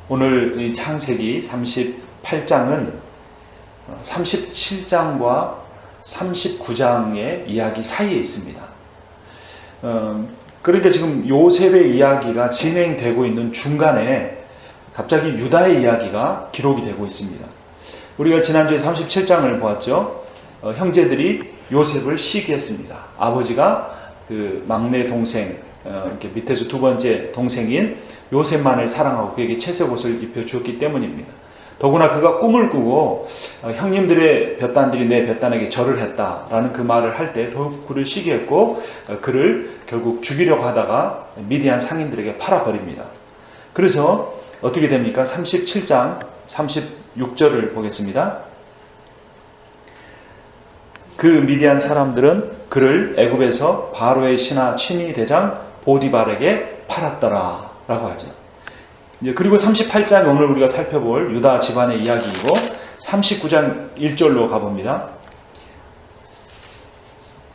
오늘 이 창세기 38장은 37장과 39장의 이야기 사이에 있습니다. 그러니까 지금 요셉의 이야기가 진행되고 있는 중간에 갑자기 유다의 이야기가 기록이 되고 있습니다. 우리가 지난주에 37장을 보았죠. 형제들이 요셉을 시기했습니다. 아버지가 그 막내 동생, 이렇게 밑에서 두 번째 동생인 요셉만을 사랑하고 그에게 채색 옷을 입혀주었기 때문입니다. 더구나 그가 꿈을 꾸고 형님들의 볕단들이 내 볕단에게 절을 했다라는 그 말을 할 때 더욱 그를 시기했고 그를 결국 죽이려고 하다가 미디안 상인들에게 팔아버립니다. 그래서 어떻게 됩니까? 37장 36절을 보겠습니다. 그 미디안 사람들은 그를 애굽에서 바로의 신하 친위 대장 보디발에게 팔았더라 라고 하죠. 그리고 38장 오늘 우리가 살펴볼 유다 집안의 이야기이고 39장 1절로 가봅니다.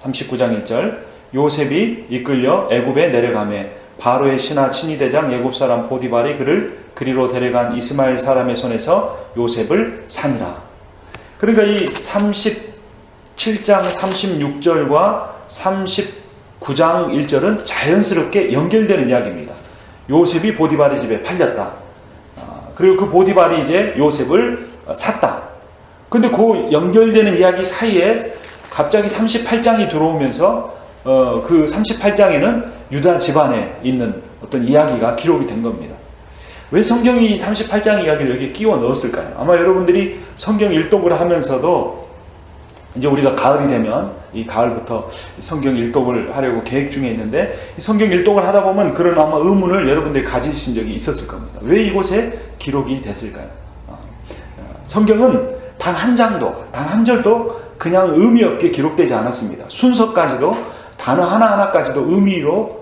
39장 1절 요셉이 이끌려 애굽에 내려가매 바로의 신하 친위 대장 애굽 사람 보디발이 그를 그리로 데려간 이스마엘 사람의 손에서 요셉을 사니라. 그러니까 이 37장 36절과 39장 1절은 자연스럽게 연결되는 이야기입니다. 요셉이 보디발의 집에 팔렸다. 그리고 그 보디발이 이제 요셉을 샀다. 근데 그 연결되는 이야기 사이에 갑자기 38장이 들어오면서 그 38장에는 유다 집안에 있는 어떤 이야기가 기록이 된 겁니다. 왜 성경이 이 38장 이야기를 여기 끼워 넣었을까요? 아마 여러분들이 성경 일독을 하면서도 이제 우리가 가을이 되면 이 가을부터 성경 일독을 하려고 계획 중에 있는데 성경 일독을 하다 보면 그런 아마 의문을 여러분들이 가지신 적이 있었을 겁니다. 왜 이곳에 기록이 됐을까요? 성경은 단 한 장도, 단 한 절도 그냥 의미 없게 기록되지 않았습니다. 순서까지도 단어 하나하나까지도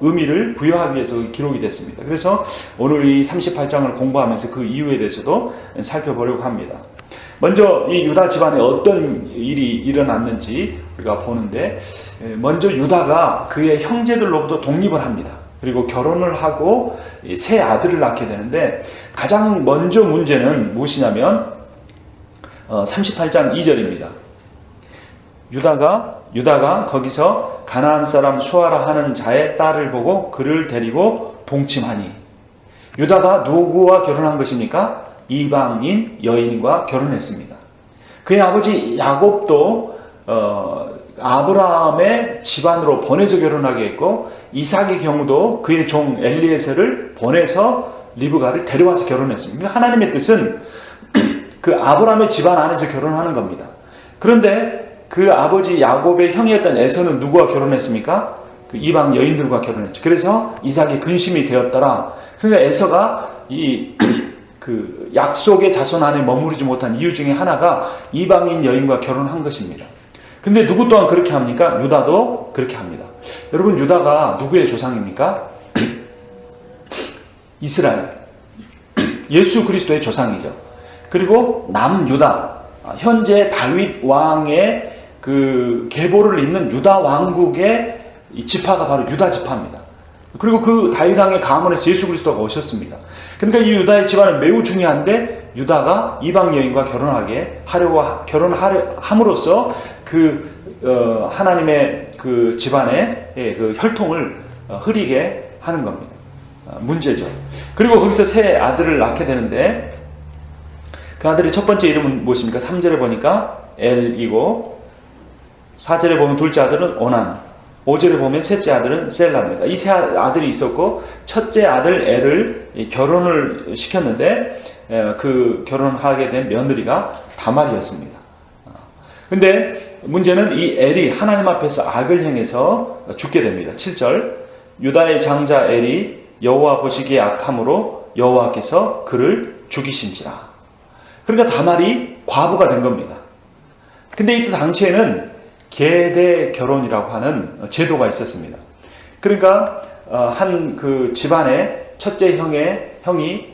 의미를 부여하기 위해서 기록이 됐습니다. 그래서 오늘 이 38장을 공부하면서 그 이유에 대해서도 살펴보려고 합니다. 먼저 이 유다 집안에 어떤 일이 일어났는지 우리가 보는데 먼저 유다가 그의 형제들로부터 독립을 합니다. 그리고 결혼을 하고 세 아들을 낳게 되는데 가장 먼저 문제는 무엇이냐면 38장 2절입니다. 유다가 거기서 가나안 사람 수아라 하는 자의 딸을 보고 그를 데리고 동침하니 유다가 누구와 결혼한 것입니까? 이방인 여인과 결혼했습니다. 그의 아버지 야곱도 아브라함의 집안으로 보내서 결혼하게 했고 이삭의 경우도 그의 종 엘리에셀을 보내서 리브가를 데려와서 결혼했습니다. 하나님의 뜻은 그 아브라함의 집안 안에서 결혼하는 겁니다. 그런데 그 아버지 야곱의 형이었던 에서는 누구와 결혼했습니까? 그 이방 여인들과 결혼했죠. 그래서 이삭이 근심이 되었더라. 그러니까 에서가 그 약속의 자손 안에 머무르지 못한 이유 중에 하나가 이방인 여인과 결혼한 것입니다. 근데 누구 또한 그렇게 합니까? 유다도 그렇게 합니다. 여러분 유다가 누구의 조상입니까? 이스라엘. 예수 그리스도의 조상이죠. 그리고 남유다. 현재 다윗 왕의 그 계보를 잇는 유다 왕국의 이 지파가 바로 유다 지파입니다. 그리고 그 다윗 왕의 가문에서 예수 그리스도가 오셨습니다. 그러니까 이 유다의 집안은 매우 중요한데 유다가 이방 여인과 결혼함으로써 그 하나님의 그 집안의 그 혈통을 흐리게 하는 겁니다. 문제죠. 그리고 거기서 세 아들을 낳게 되는데 그 아들의 첫 번째 이름은 무엇입니까? 3절에 보니까 엘이고 4절에 보면 둘째 아들은 오난 5절에 보면 셋째 아들은 셀라입니다. 이 세 아들이 있었고 첫째 아들 엘을 결혼을 시켰는데 그 결혼하게 된 며느리가 다말이었습니다. 근데 문제는 이 엘이 하나님 앞에서 악을 행해서 죽게 됩니다. 7절 유다의 장자 엘이 여호와 보시기에 악함으로 여호와께서 그를 죽이신지라. 그러니까 다말이 과부가 된 겁니다. 근데 이때 당시에는 계대 결혼이라고 하는 제도가 있었습니다. 그러니까 한 그 집안의 첫째 형이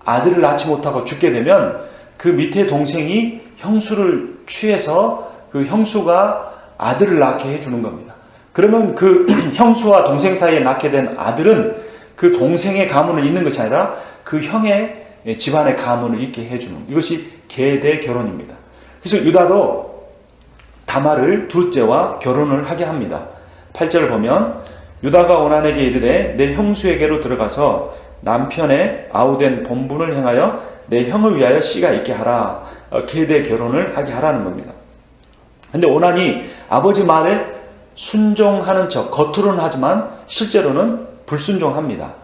아들을 낳지 못하고 죽게 되면 그 밑에 동생이 형수를 취해서 그 형수가 아들을 낳게 해주는 겁니다. 그러면 그 형수와 동생 사이에 낳게 된 아들은 그 동생의 가문을 잇는 것이 아니라 그 형의 집안의 가문을 있게 해주는, 이것이 계대 결혼입니다. 그래서 유다도 다말을 둘째와 결혼을 하게 합니다. 8절을 보면 유다가 오난에게 이르되 내 형수에게로 들어가서 남편의 아우된 본분을 행하여 내 형을 위하여 씨가 있게 하라. 계대 결혼을 하게 하라는 겁니다. 근데 오난이 아버지 말에 순종하는 척, 겉으로는 하지만 실제로는 불순종합니다.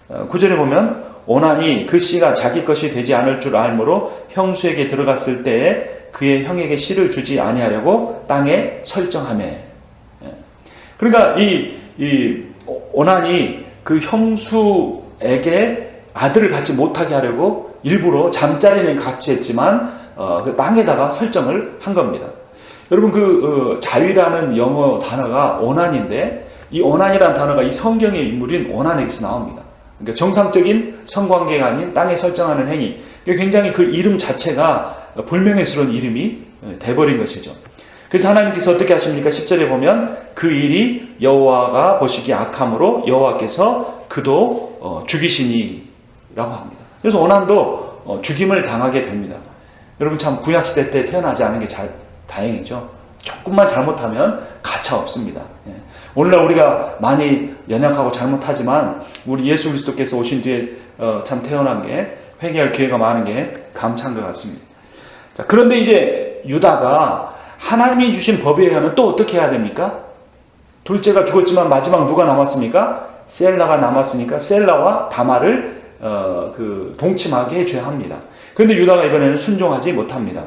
9절에 보면 오난이 그 씨가 자기 것이 되지 않을 줄 알므로 형수에게 들어갔을 때에 그의 형에게 씨를 주지 아니하려고 땅에 설정하매. 그러니까 이 오난이 그 형수에게 아들을 갖지 못하게 하려고 일부러 잠자리는 같이 했지만 그 땅에다가 설정을 한 겁니다. 여러분 자위라는 영어 단어가 오난인데 이 오난이라는 단어가 이 성경의 인물인 오난에게서 나옵니다. 그러니까 정상적인 성관계가 아닌 땅에 설정하는 행위. 굉장히 그 이름 자체가 불명예스러운 이름이 돼버린 것이죠. 그래서 하나님께서 어떻게 하십니까? 10절에 보면 그 일이 여호와가 보시기에 악함으로 여호와께서 그도 죽이시니라고 합니다. 그래서 오난도 죽임을 당하게 됩니다. 여러분 참 구약시대 때 태어나지 않은 게 다행이죠. 조금만 잘못하면 가차 없습니다. 오늘날 우리가 많이 연약하고 잘못하지만 우리 예수 그리스도께서 오신 뒤에 참 태어난 게 회개할 기회가 많은 게 감사한 것 같습니다. 자, 그런데 이제 유다가 하나님이 주신 법에 의하면 또 어떻게 해야 됩니까? 둘째가 죽었지만 마지막 누가 남았습니까? 셀라가 남았으니까 셀라와 다말을 동침하게 해줘야 합니다. 그런데 유다가 이번에는 순종하지 못합니다.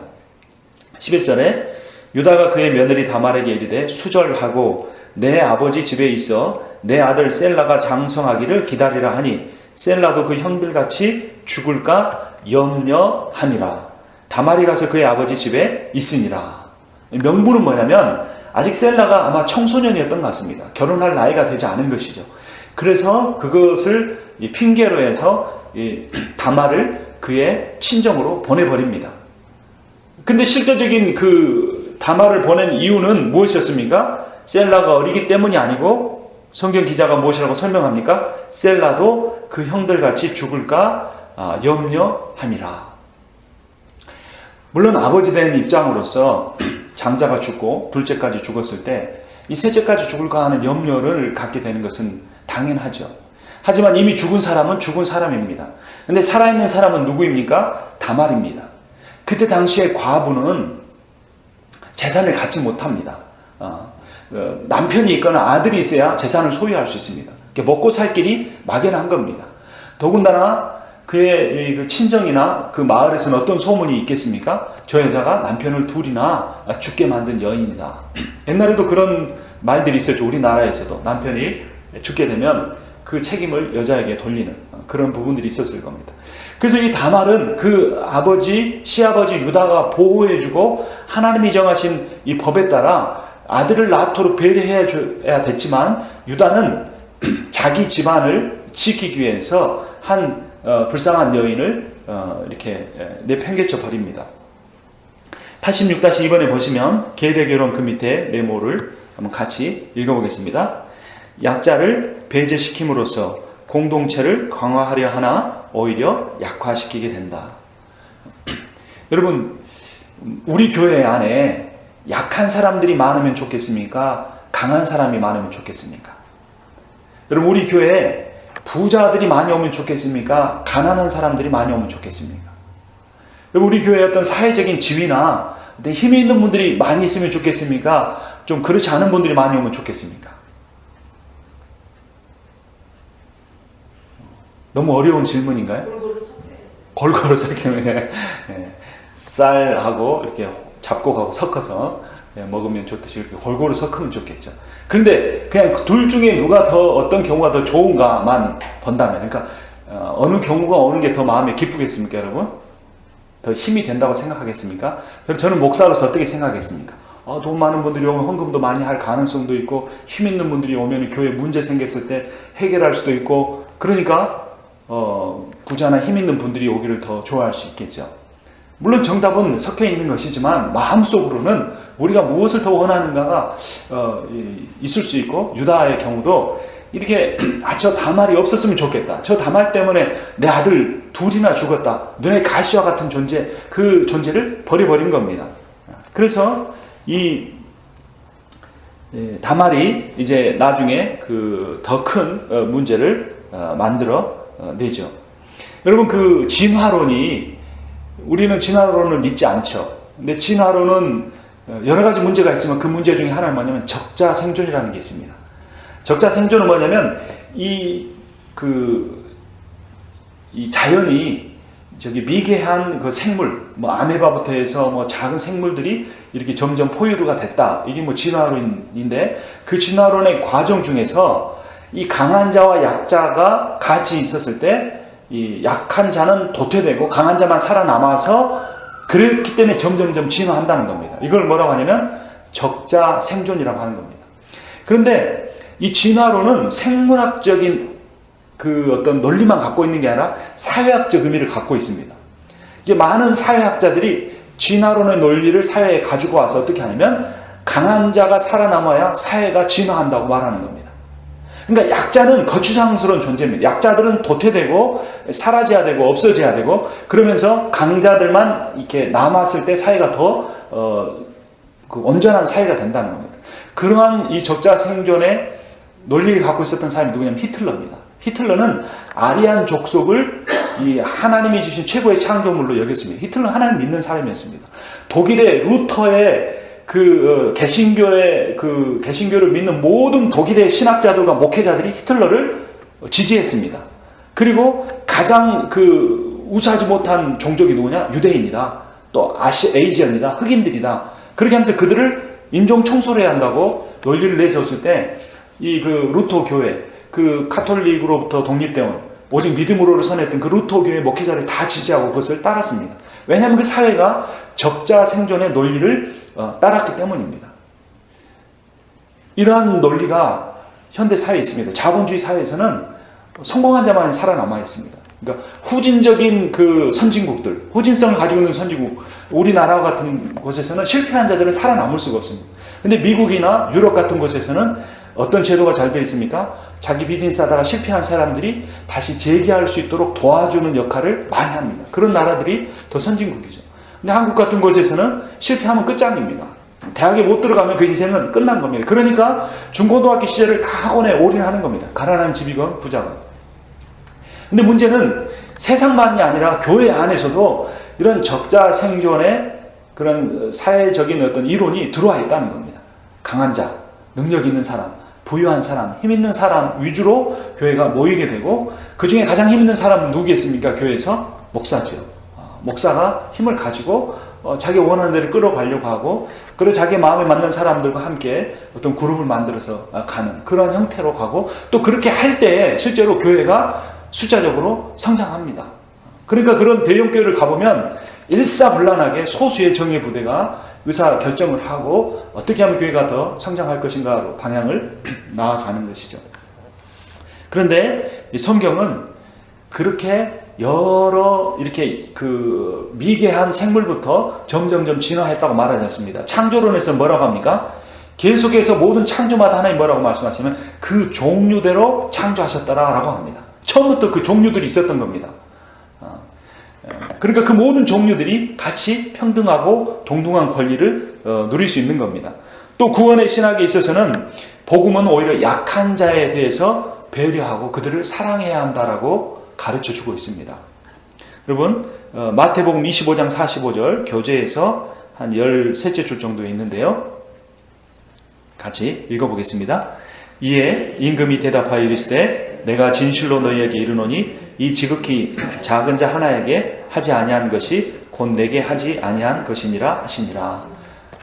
11절에 유다가 그의 며느리 다말에게 이르되 수절하고 내 아버지 집에 있어 내 아들 셀라가 장성하기를 기다리라 하니 셀라도 그 형들같이 죽을까 염려함이라. 다말이 가서 그의 아버지 집에 있으니라. 명분은 뭐냐면 아직 셀라가 아마 청소년이었던 것 같습니다. 결혼할 나이가 되지 않은 것이죠. 그래서 그것을 핑계로 해서 다말을 그의 친정으로 보내버립니다. 근데 실제적인 그 다말을 보낸 이유는 무엇이었습니까? 셀라가 어리기 때문이 아니고 성경 기자가 무엇이라고 설명합니까? 셀라도 그 형들같이 죽을까 염려함이라. 물론 아버지 된 입장으로서 장자가 죽고 둘째까지 죽었을 때 이 셋째까지 죽을까 하는 염려를 갖게 되는 것은 당연하죠. 하지만 이미 죽은 사람은 죽은 사람입니다. 근데 살아있는 사람은 누구입니까? 다말입니다. 그때 당시에 과부는 재산을 갖지 못합니다. 남편이 있거나 아들이 있어야 재산을 소유할 수 있습니다. 먹고 살 길이 막연한 겁니다. 더군다나 그의 그 친정이나 그 마을에서는 어떤 소문이 있겠습니까? 저 여자가 남편을 둘이나 죽게 만든 여인이다. 옛날에도 그런 말들이 있었죠. 우리나라에서도 남편이 죽게 되면 그 책임을 여자에게 돌리는 그런 부분들이 있었을 겁니다. 그래서 이 다말은 그 시아버지 유다가 보호해주고 하나님이 정하신 이 법에 따라 아들을 낳도록 배려해야 됐지만 유다는 자기 집안을 지키기 위해서 한 불쌍한 여인을 이렇게 내팽개쳐 버립니다. 86-2번에 보시면 계대결혼 그 밑에 네모를 한번 같이 읽어보겠습니다. 약자를 배제시킴으로써 공동체를 강화하려 하나 오히려 약화시키게 된다. 여러분 우리 교회 안에 약한 사람들이 많으면 좋겠습니까? 강한 사람이 많으면 좋겠습니까? 여러분 우리 교회에 부자들이 많이 오면 좋겠습니까? 가난한 사람들이 많이 오면 좋겠습니까? 여러분 우리 교회에 어떤 사회적인 지위나 어떤 힘이 있는 분들이 많이 있으면 좋겠습니까? 좀 그렇지 않은 분들이 많이 오면 좋겠습니까? 너무 어려운 질문인가요? 골고루 섞여요. 쌀하고 이렇게 잡곡하고 섞어서 먹으면 좋듯이 이렇게 골고루 섞으면 좋겠죠. 그런데 그냥 둘 중에 누가 더 어떤 경우가 더 좋은가만 본다면, 그러니까 어느 경우가 오는 게 더 마음에 기쁘겠습니까, 여러분? 더 힘이 된다고 생각하겠습니까? 그래서 저는 목사로서 어떻게 생각하겠습니까? 돈 많은 분들이 오면 헌금도 많이 할 가능성도 있고 힘 있는 분들이 오면 교회에 문제 생겼을 때 해결할 수도 있고, 그러니까 부자나 힘 있는 분들이 오기를 더 좋아할 수 있겠죠. 물론 정답은 섞여 있는 것이지만 마음속으로는 우리가 무엇을 더 원하는가가 있을 수 있고, 유다의 경우도 이렇게 저 다말이 없었으면 좋겠다. 저 다말 때문에 내 아들 둘이나 죽었다. 눈에 가시와 같은 존재, 그 존재를 버려버린 겁니다. 그래서 이 다말이 이제 나중에 그 더 큰 문제를 만들어 내죠. 여러분, 그 진화론이, 우리는 진화론을 믿지 않죠. 근데 진화론은 여러 가지 문제가 있지만 그 문제 중에 하나는 뭐냐면 적자 생존이라는 게 있습니다. 적자 생존은 뭐냐면 이 자연이 저기 미개한 그 생물, 뭐 아메바부터 해서 뭐 작은 생물들이 이렇게 점점 포유류가 됐다. 이게 뭐 진화론인데, 그 진화론의 과정 중에서 이 강한 자와 약자가 같이 있었을 때 이 약한 자는 도태되고 강한 자만 살아남아서, 그랬기 때문에 점점점 진화한다는 겁니다. 이걸 뭐라고 하냐면 적자 생존이라고 하는 겁니다. 그런데 이 진화론은 생물학적인 그 어떤 논리만 갖고 있는 게 아니라 사회학적 의미를 갖고 있습니다. 이게 많은 사회학자들이 진화론의 논리를 사회에 가지고 와서 어떻게 하냐면 강한 자가 살아남아야 사회가 진화한다고 말하는 겁니다. 그러니까 약자는 거추장스러운 존재입니다. 약자들은 도태되고 사라져야 되고 없어져야 되고, 그러면서 강자들만 이렇게 남았을 때 사회가 더 그 온전한 사회가 된다는 겁니다. 그러한 이 적자 생존의 논리를 갖고 있었던 사람이 누구냐면 히틀러입니다. 히틀러는 아리안 족속을 이 하나님이 주신 최고의 창조물로 여겼습니다. 히틀러는 하나님 믿는 사람이었습니다. 독일의 루터의 그 개신교를 믿는 모든 독일의 신학자들과 목회자들이 히틀러를 지지했습니다. 그리고 가장 그 우수하지 못한 종족이 누구냐? 유대인이다. 또 에이지언이다. 흑인들이다. 그렇게 하면서 그들을 인종 청소를 해야 한다고 논리를 내세웠을 때, 이 그 루터 교회, 그 카톨릭으로부터 독립되어 오직 믿음으로를 선했던 그 루터 교회 목회자를 다 지지하고 그것을 따랐습니다. 왜냐하면 그 사회가 적자 생존의 논리를 따랐기 때문입니다. 이러한 논리가 현대 사회에 있습니다. 자본주의 사회에서는 성공한 자만 살아남아 있습니다. 그러니까 후진적인 그 선진국들, 후진성을 가지고 있는 선진국, 우리나라 같은 곳에서는 실패한 자들은 살아남을 수가 없습니다. 근데 미국이나 유럽 같은 곳에서는 어떤 제도가 잘 되어 있습니까? 자기 비즈니스 하다가 실패한 사람들이 다시 재기할 수 있도록 도와주는 역할을 많이 합니다. 그런 나라들이 더 선진국이죠. 근데 한국 같은 곳에서는 실패하면 끝장입니다. 대학에 못 들어가면 그 인생은 끝난 겁니다. 그러니까 중고등학교 시절을 다 학원에 올인하는 겁니다. 가난한 집이건 부자건. 근데 문제는 세상만이 아니라 교회 안에서도 이런 적자 생존의 그런 사회적인 어떤 이론이 들어와 있다는 겁니다. 강한 자, 능력 있는 사람, 부유한 사람, 힘 있는 사람 위주로 교회가 모이게 되고, 그 중에 가장 힘 있는 사람은 누구겠습니까? 교회에서 목사죠. 목사가 힘을 가지고 자기 원하는 대로 끌어가려고 하고, 그리고 자기 마음에 맞는 사람들과 함께 어떤 그룹을 만들어서 가는 그런 형태로 가고, 또 그렇게 할 때 실제로 교회가 숫자적으로 성장합니다. 그러니까 그런 대형교회를 가보면 일사불란하게 소수의 정예 부대가 의사 결정을 하고 어떻게 하면 교회가 더 성장할 것인가로 방향을 나아가는 것이죠. 그런데 이 성경은 그렇게 여러 이렇게 그 미개한 생물부터 점점점 진화했다고 말하지 않습니다. 창조론에서 뭐라고 합니까? 계속해서 모든 창조마다 하나님 뭐라고 말씀하시면 그 종류대로 창조하셨다라고 합니다. 처음부터 그 종류들이 있었던 겁니다. 그러니까 그 모든 종류들이 같이 평등하고 동등한 권리를 누릴 수 있는 겁니다. 또 구원의 신학에 있어서는 복음은 오히려 약한 자에 대해서 배려하고 그들을 사랑해야 한다라고 가르쳐주고 있습니다. 여러분, 마태복음 25장 45절 교재에서 한 13째 줄 정도 있는데요. 같이 읽어보겠습니다. 이에 임금이 대답하여 이르시되 내가 진실로 너희에게 이르노니 이 지극히 작은 자 하나에게 하지 아니한 것이 곧 내게 하지 아니한 것이니라 하시니라.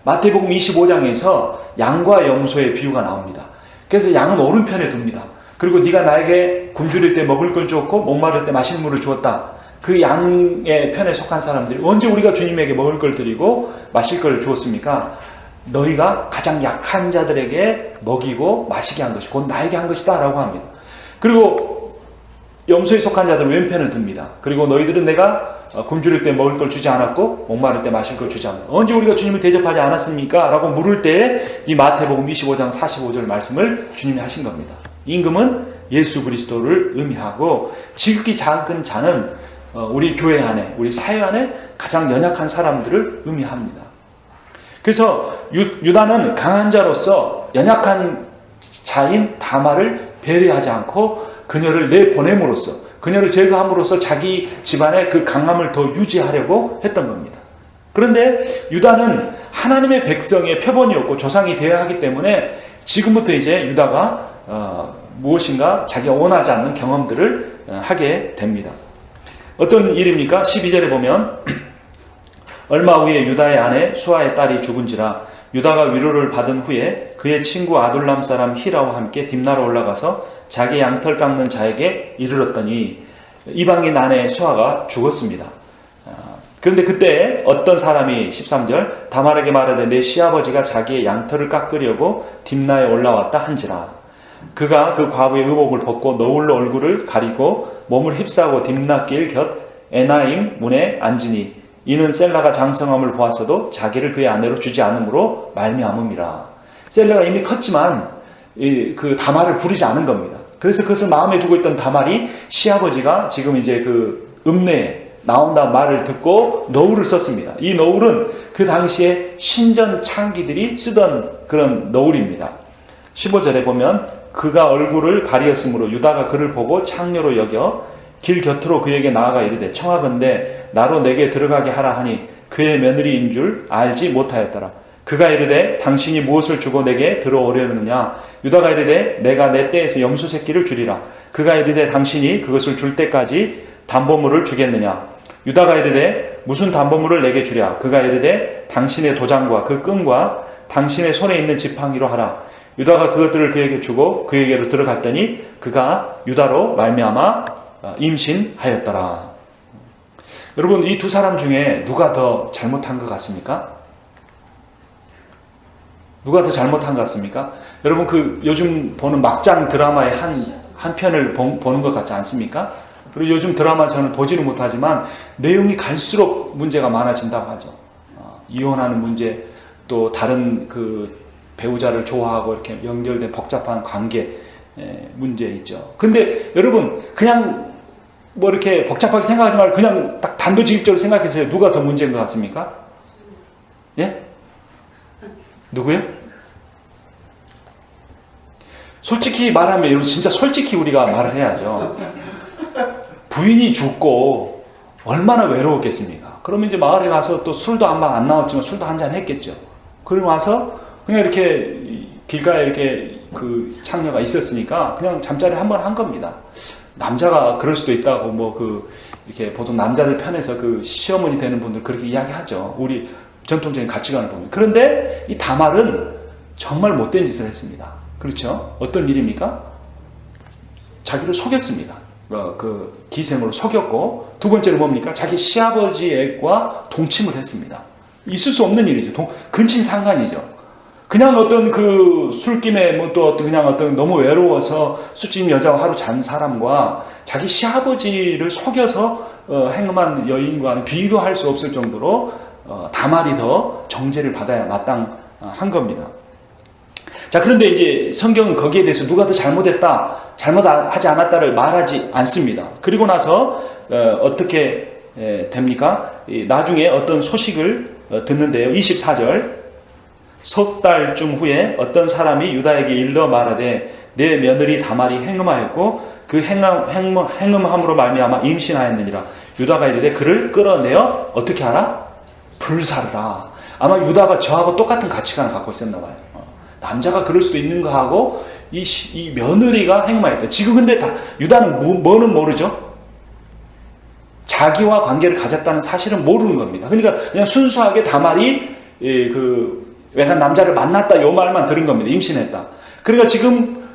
마태복음 25장에서 양과 염소의 비유가 나옵니다. 그래서 양은 오른편에 둡니다. 그리고 네가 나에게 굶주릴 때 먹을 걸 주었고 목마를 때 마실 물을 주었다. 그 양의 편에 속한 사람들이 언제 우리가 주님에게 먹을 걸 드리고 마실 걸 주었습니까? 너희가 가장 약한 자들에게 먹이고 마시게 한 것이 곧 나에게 한 것이다 라고 합니다. 그리고 염소에 속한 자들은 왼편을 듭니다. 그리고 너희들은 내가 굶주릴 때 먹을 걸 주지 않았고 목마를 때 마실 걸 주지 않았다. 언제 우리가 주님을 대접하지 않았습니까? 라고 물을 때에 이 마태복음 25장 45절 말씀을 주님이 하신 겁니다. 임금은 예수 그리스도를 의미하고 지극히 작은 자는 우리 교회 안에, 우리 사회 안에 가장 연약한 사람들을 의미합니다. 그래서 유다는 강한 자로서 연약한 자인 다말을 배려하지 않고 그녀를 내보냄으로써, 그녀를 제거함으로써 자기 집안의 그 강함을 더 유지하려고 했던 겁니다. 그런데 유다는 하나님의 백성의 표본이었고 조상이 되어야 하기 때문에 지금부터 이제 유다가 무엇인가 자기가 원하지 않는 경험들을 하게 됩니다. 어떤 일입니까? 12절에 보면 얼마 후에 유다의 아내 수아의 딸이 죽은지라 유다가 위로를 받은 후에 그의 친구 아둘람 사람 히라와 함께 딥나로 올라가서 자기 양털 깎는 자에게 이르렀더니 이방인 아내 수아가 죽었습니다. 그런데 그때 어떤 사람이 13절 다말에게 말하되 내 시아버지가 자기의 양털을 깎으려고 딥나에 올라왔다 한지라. 그가 그 과부의 의복을 벗고 너울로 얼굴을 가리고 몸을 휩싸고 딥나길 곁 에나임 문에 앉으니 이는 셀라가 장성함을 보았어도 자기를 그의 아내로 주지 않으므로 말미암음이라. 셀라가 이미 컸지만 그 다말을 부르지 않은 겁니다. 그래서 그것을 마음에 두고 있던 다말이 시아버지가 지금 이제 그 읍내에 나온다 말을 듣고 너울을 썼습니다. 이 너울은 그 당시에 신전 창기들이 쓰던 그런 너울입니다. 15절에 보면 그가 얼굴을 가리었으므로 유다가 그를 보고 창녀로 여겨 길 곁으로 그에게 나아가 이르되 청하건대 나로 내게 들어가게 하라 하니 그의 며느리인 줄 알지 못하였더라. 그가 이르되 당신이 무엇을 주고 내게 들어오려느냐. 유다가 이르되 내가 내 떼에서 염소 새끼를 주리라. 그가 이르되 당신이 그것을 줄 때까지 담보물을 주겠느냐. 유다가 이르되 무슨 담보물을 내게 주랴. 그가 이르되 당신의 도장과 그 끈과 당신의 손에 있는 지팡이로 하라. 유다가 그것들을 그에게 주고 그에게로 들어갔더니 그가 유다로 말미암아 임신하였더라. 여러분, 이 두 사람 중에 누가 더 잘못한 것 같습니까? 누가 더 잘못한 것 같습니까? 여러분, 그 요즘 보는 막장 드라마의 한 편을 보는 것 같지 않습니까? 그리고 요즘 드라마 저는 보지는 못하지만 내용이 갈수록 문제가 많아진다고 하죠. 이혼하는 문제, 또 다른 그 배우자를 좋아하고 이렇게 연결된 복잡한 관계 문제 있죠. 근데 여러분, 그냥 뭐 이렇게 복잡하게 생각하지 말고 그냥 딱 단도직입적으로 생각해서요. 누가 더 문제인 것 같습니까? 예? 누구요? 솔직히 말하면, 여러분, 진짜 솔직히 우리가 말을 해야죠. 부인이 죽고 얼마나 외로웠겠습니까? 그러면 이제 마을에 가서 또 술도 안 나왔지만 술도 한잔 했겠죠. 그러고 와서 그냥 이렇게 길가에 이렇게 그 창녀가 있었으니까 그냥 잠자리 한번 한 겁니다. 남자가 그럴 수도 있다고 이렇게 보통 남자들 편에서 그 시어머니 되는 분들 그렇게 이야기하죠. 우리 전통적인 가치관을 보면. 그런데 이 다말은 정말 못된 짓을 했습니다. 그렇죠? 어떤 일입니까? 자기를 속였습니다. 그 기생으로 속였고, 두 번째로 뭡니까? 자기 시아버지 애과 동침을 했습니다. 있을 수 없는 일이죠. 근친상간이죠. 그냥 어떤 그 술김에 또 어떤 그냥 어떤 너무 외로워서 술집 여자와 하루 잔 사람과 자기 시아버지를 속여서 행음한 여인과는 비교할 수 없을 정도로 다말이 더 정죄를 받아야 마땅한 겁니다. 자, 그런데 이제 성경은 거기에 대해서 누가 더 잘못했다, 잘못하지 않았다를 말하지 않습니다. 그리고 나서 어떻게 됩니까? 나중에 어떤 소식을 듣는데요. 24절 석 달쯤 후에 어떤 사람이 유다에게 일러 말하되 내 며느리 다말이 행음하였고 그 행음함으로 말미암아 임신하였느니라. 유다가 이르되 그를 끌어내어 어떻게 하라? 불사르라. 아마 유다가 저하고 똑같은 가치관을 갖고 있었나 봐요. 남자가 그럴 수도 있는 거하고 이 며느리가 행음하였다. 지금 근데 유다는 뭐는 모르죠? 자기와 관계를 가졌다는 사실은 모르는 겁니다. 그러니까 그냥 순수하게 다말이 외간 남자를 만났다 요 말만 들은 겁니다. 임신했다. 그러니까 지금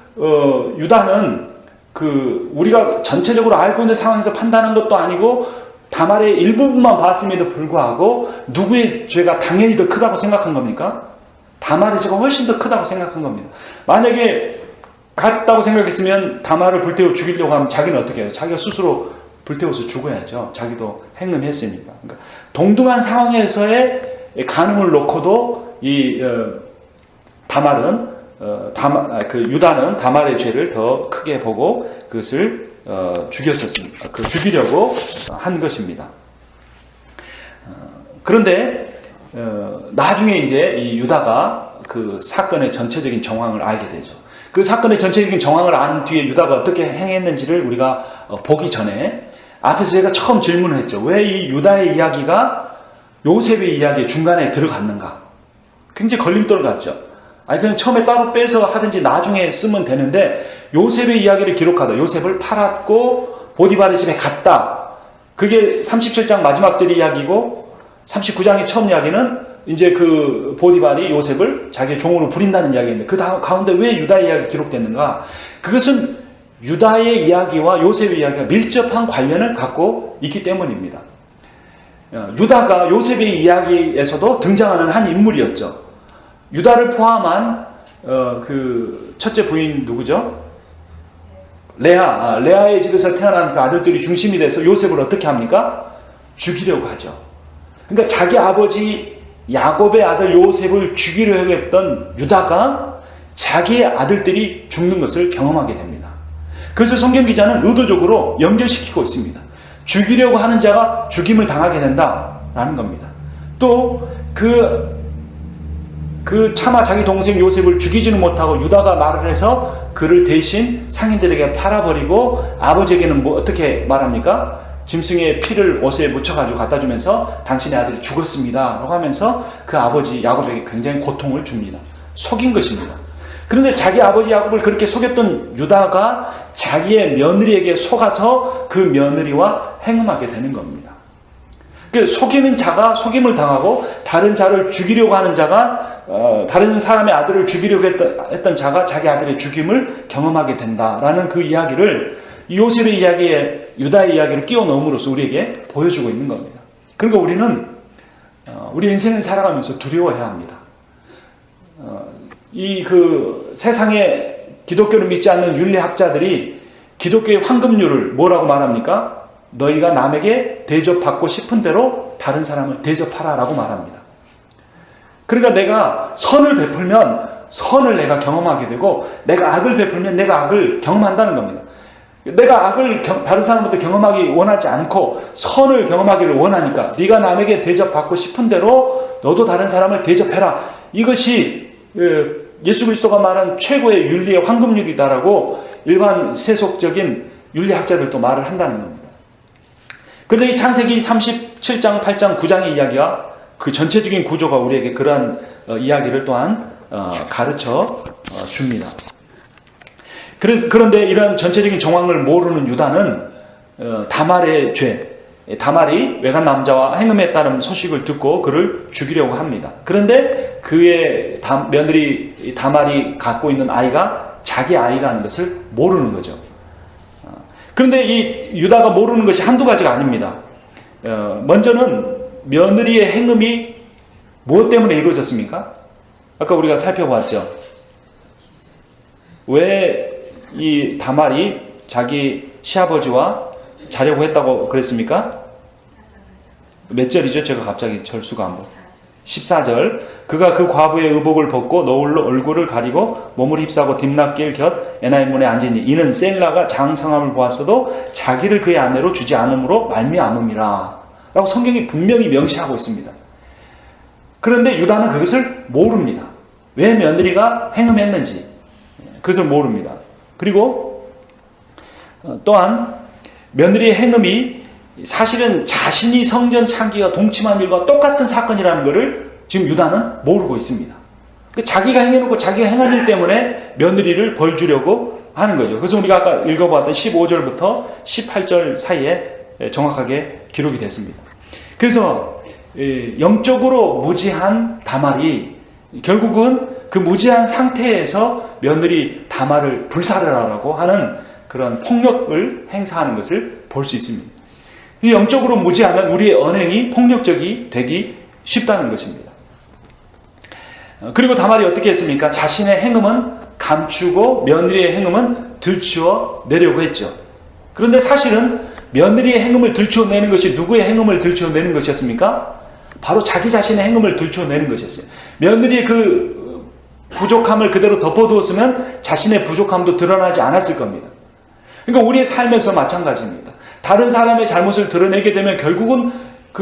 유다는 우리가 전체적으로 알고 있는 상황에서 판단한 것도 아니고 다말의 일부분만 봤음에도 불구하고 누구의 죄가 당연히 더 크다고 생각한 겁니까? 다말의 죄가 훨씬 더 크다고 생각한 겁니다. 만약에 같다고 생각했으면 다말을 불태워 죽이려고 하면 자기는 어떻게 해요? 자기가 스스로 불태워서 죽어야죠. 자기도 행음했으니까. 그러니까 동등한 상황에서의 가늠을 놓고도 이 다말은 유다는 다말의 죄를 더 크게 보고 그것을 죽였었습니다. 죽이려고 한 것입니다. 그런데 나중에 이제 이 유다가 그 사건의 전체적인 정황을 알게 되죠. 그 사건의 전체적인 정황을 안 뒤에 유다가 어떻게 행했는지를 우리가 보기 전에 앞에서 제가 처음 질문을 했죠. 왜 이 유다의 이야기가 요셉의 이야기의 중간에 들어갔는가? 굉장히 걸림돌 같죠. 아니 그냥 처음에 따로 빼서 하든지 나중에 쓰면 되는데 요셉의 이야기를 기록하다. 요셉을 팔았고 보디발의 집에 갔다. 그게 37장 마지막 절 이야기고 39장의 처음 이야기는 이제 그 보디발이 요셉을 자기의 종으로 부린다는 이야기인데 그 가운데 왜 유다의 이야기가 기록됐는가? 그것은 유다의 이야기와 요셉의 이야기가 밀접한 관련을 갖고 있기 때문입니다. 유다가 요셉의 이야기에서도 등장하는 한 인물이었죠. 유다를 포함한 그 첫째 부인 누구죠? 레아의 집에서 태어난 그 아들들이 중심이 돼서 요셉을 어떻게 합니까? 죽이려고 하죠. 그러니까 자기 아버지 야곱의 아들 요셉을 죽이려고 했던 유다가 자기의 아들들이 죽는 것을 경험하게 됩니다. 그래서 성경 기자는 의도적으로 연결시키고 있습니다. 죽이려고 하는 자가 죽임을 당하게 된다라는 겁니다. 또 차마 자기 동생 요셉을 죽이지는 못하고 유다가 말을 해서 그를 대신 상인들에게 팔아버리고 아버지에게는 뭐 어떻게 말합니까? 짐승의 피를 옷에 묻혀가지고 갖다 주면서 당신의 아들이 죽었습니다 라고 하면서 그 아버지 야곱에게 굉장히 고통을 줍니다. 속인 것입니다. 그런데 자기 아버지 야곱을 그렇게 속였던 유다가 자기의 며느리에게 속아서 그 며느리와 행음하게 되는 겁니다. 속이는 자가 속임을 당하고 다른 자를 죽이려고 하는 자가 다른 사람의 아들을 죽이려고 했던 자가 자기 아들의 죽임을 경험하게 된다라는 그 이야기를 요셉의 이야기에 유다의 이야기를 끼워 넣음으로써 우리에게 보여주고 있는 겁니다. 그러니까 우리는 우리 인생을 살아가면서 두려워해야 합니다. 세상에 기독교를 믿지 않는 윤리학자들이 기독교의 황금률을 뭐라고 말합니까? 너희가 남에게 대접받고 싶은 대로 다른 사람을 대접하라 라고 말합니다. 그러니까 내가 선을 베풀면 선을 내가 경험하게 되고 내가 악을 베풀면 내가 악을 경험한다는 겁니다. 내가 악을 다른 사람부터 경험하기 원하지 않고 선을 경험하기를 원하니까 네가 남에게 대접받고 싶은 대로 너도 다른 사람을 대접해라. 이것이 예수 그리스도가 말한 최고의 윤리의 황금률이다라고 일반 세속적인 윤리학자들도 말을 한다는 겁니다. 그런데 이 창세기 37장, 8장, 9장의 이야기와 그 전체적인 구조가 우리에게 그러한 이야기를 또한 가르쳐 줍니다. 그런데 이런 전체적인 정황을 모르는 유다는 다말의 죄, 다말이 외간 남자와 행음했다는 소식을 듣고 그를 죽이려고 합니다. 그런데 그의 며느리 다말이 갖고 있는 아이가 자기 아이라는 것을 모르는 거죠. 그런데 이 유다가 모르는 것이 한두 가지가 아닙니다. 먼저는 며느리의 행음이 무엇 때문에 이루어졌습니까? 아까 우리가 살펴봤죠. 왜 이 다말이 자기 시아버지와 자려고 했다고 그랬습니까? 몇 절이죠? 제가 갑자기 절수가 안 보여. 14절. 그가 그 과부의 의복을 벗고 너울로 얼굴을 가리고 몸을 휩싸고 딥낫길 곁 에나임 문에 앉으니 이는 셀라가 장성함을 보았어도 자기를 그의 아내로 주지 않음으로 말미암음이라 라고 성경이 분명히 명시하고 있습니다. 그런데 유다는 그것을 모릅니다. 왜 며느리가 행음했는지 그것을 모릅니다. 그리고 또한 며느리의 행음이 사실은 자신이 성전 창기와 동침한 일과 똑같은 사건이라는 것을 지금 유다는 모르고 있습니다. 자기가 행해놓고 자기가 행한 일 때문에 며느리를 벌 주려고 하는 거죠. 그래서 우리가 아까 읽어봤던 15절부터 18절 사이에 정확하게 기록이 됐습니다. 그래서 영적으로 무지한 다말이 결국은 그 무지한 상태에서 며느리 다말을 불살르라고 하는 그런 폭력을 행사하는 것을 볼 수 있습니다. 영적으로 무지하면 우리의 언행이 폭력적이 되기 쉽다는 것입니다. 그리고 다말이 어떻게 했습니까? 자신의 행음은 감추고 며느리의 행음은 들추어 내려고 했죠. 그런데 사실은 며느리의 행음을 들추어내는 것이 누구의 행음을 들추어내는 것이었습니까? 바로 자기 자신의 행음을 들추어내는 것이었어요. 며느리의 그 부족함을 그대로 덮어두었으면 자신의 부족함도 드러나지 않았을 겁니다. 그러니까 우리의 삶에서 마찬가지입니다. 다른 사람의 잘못을 드러내게 되면 결국은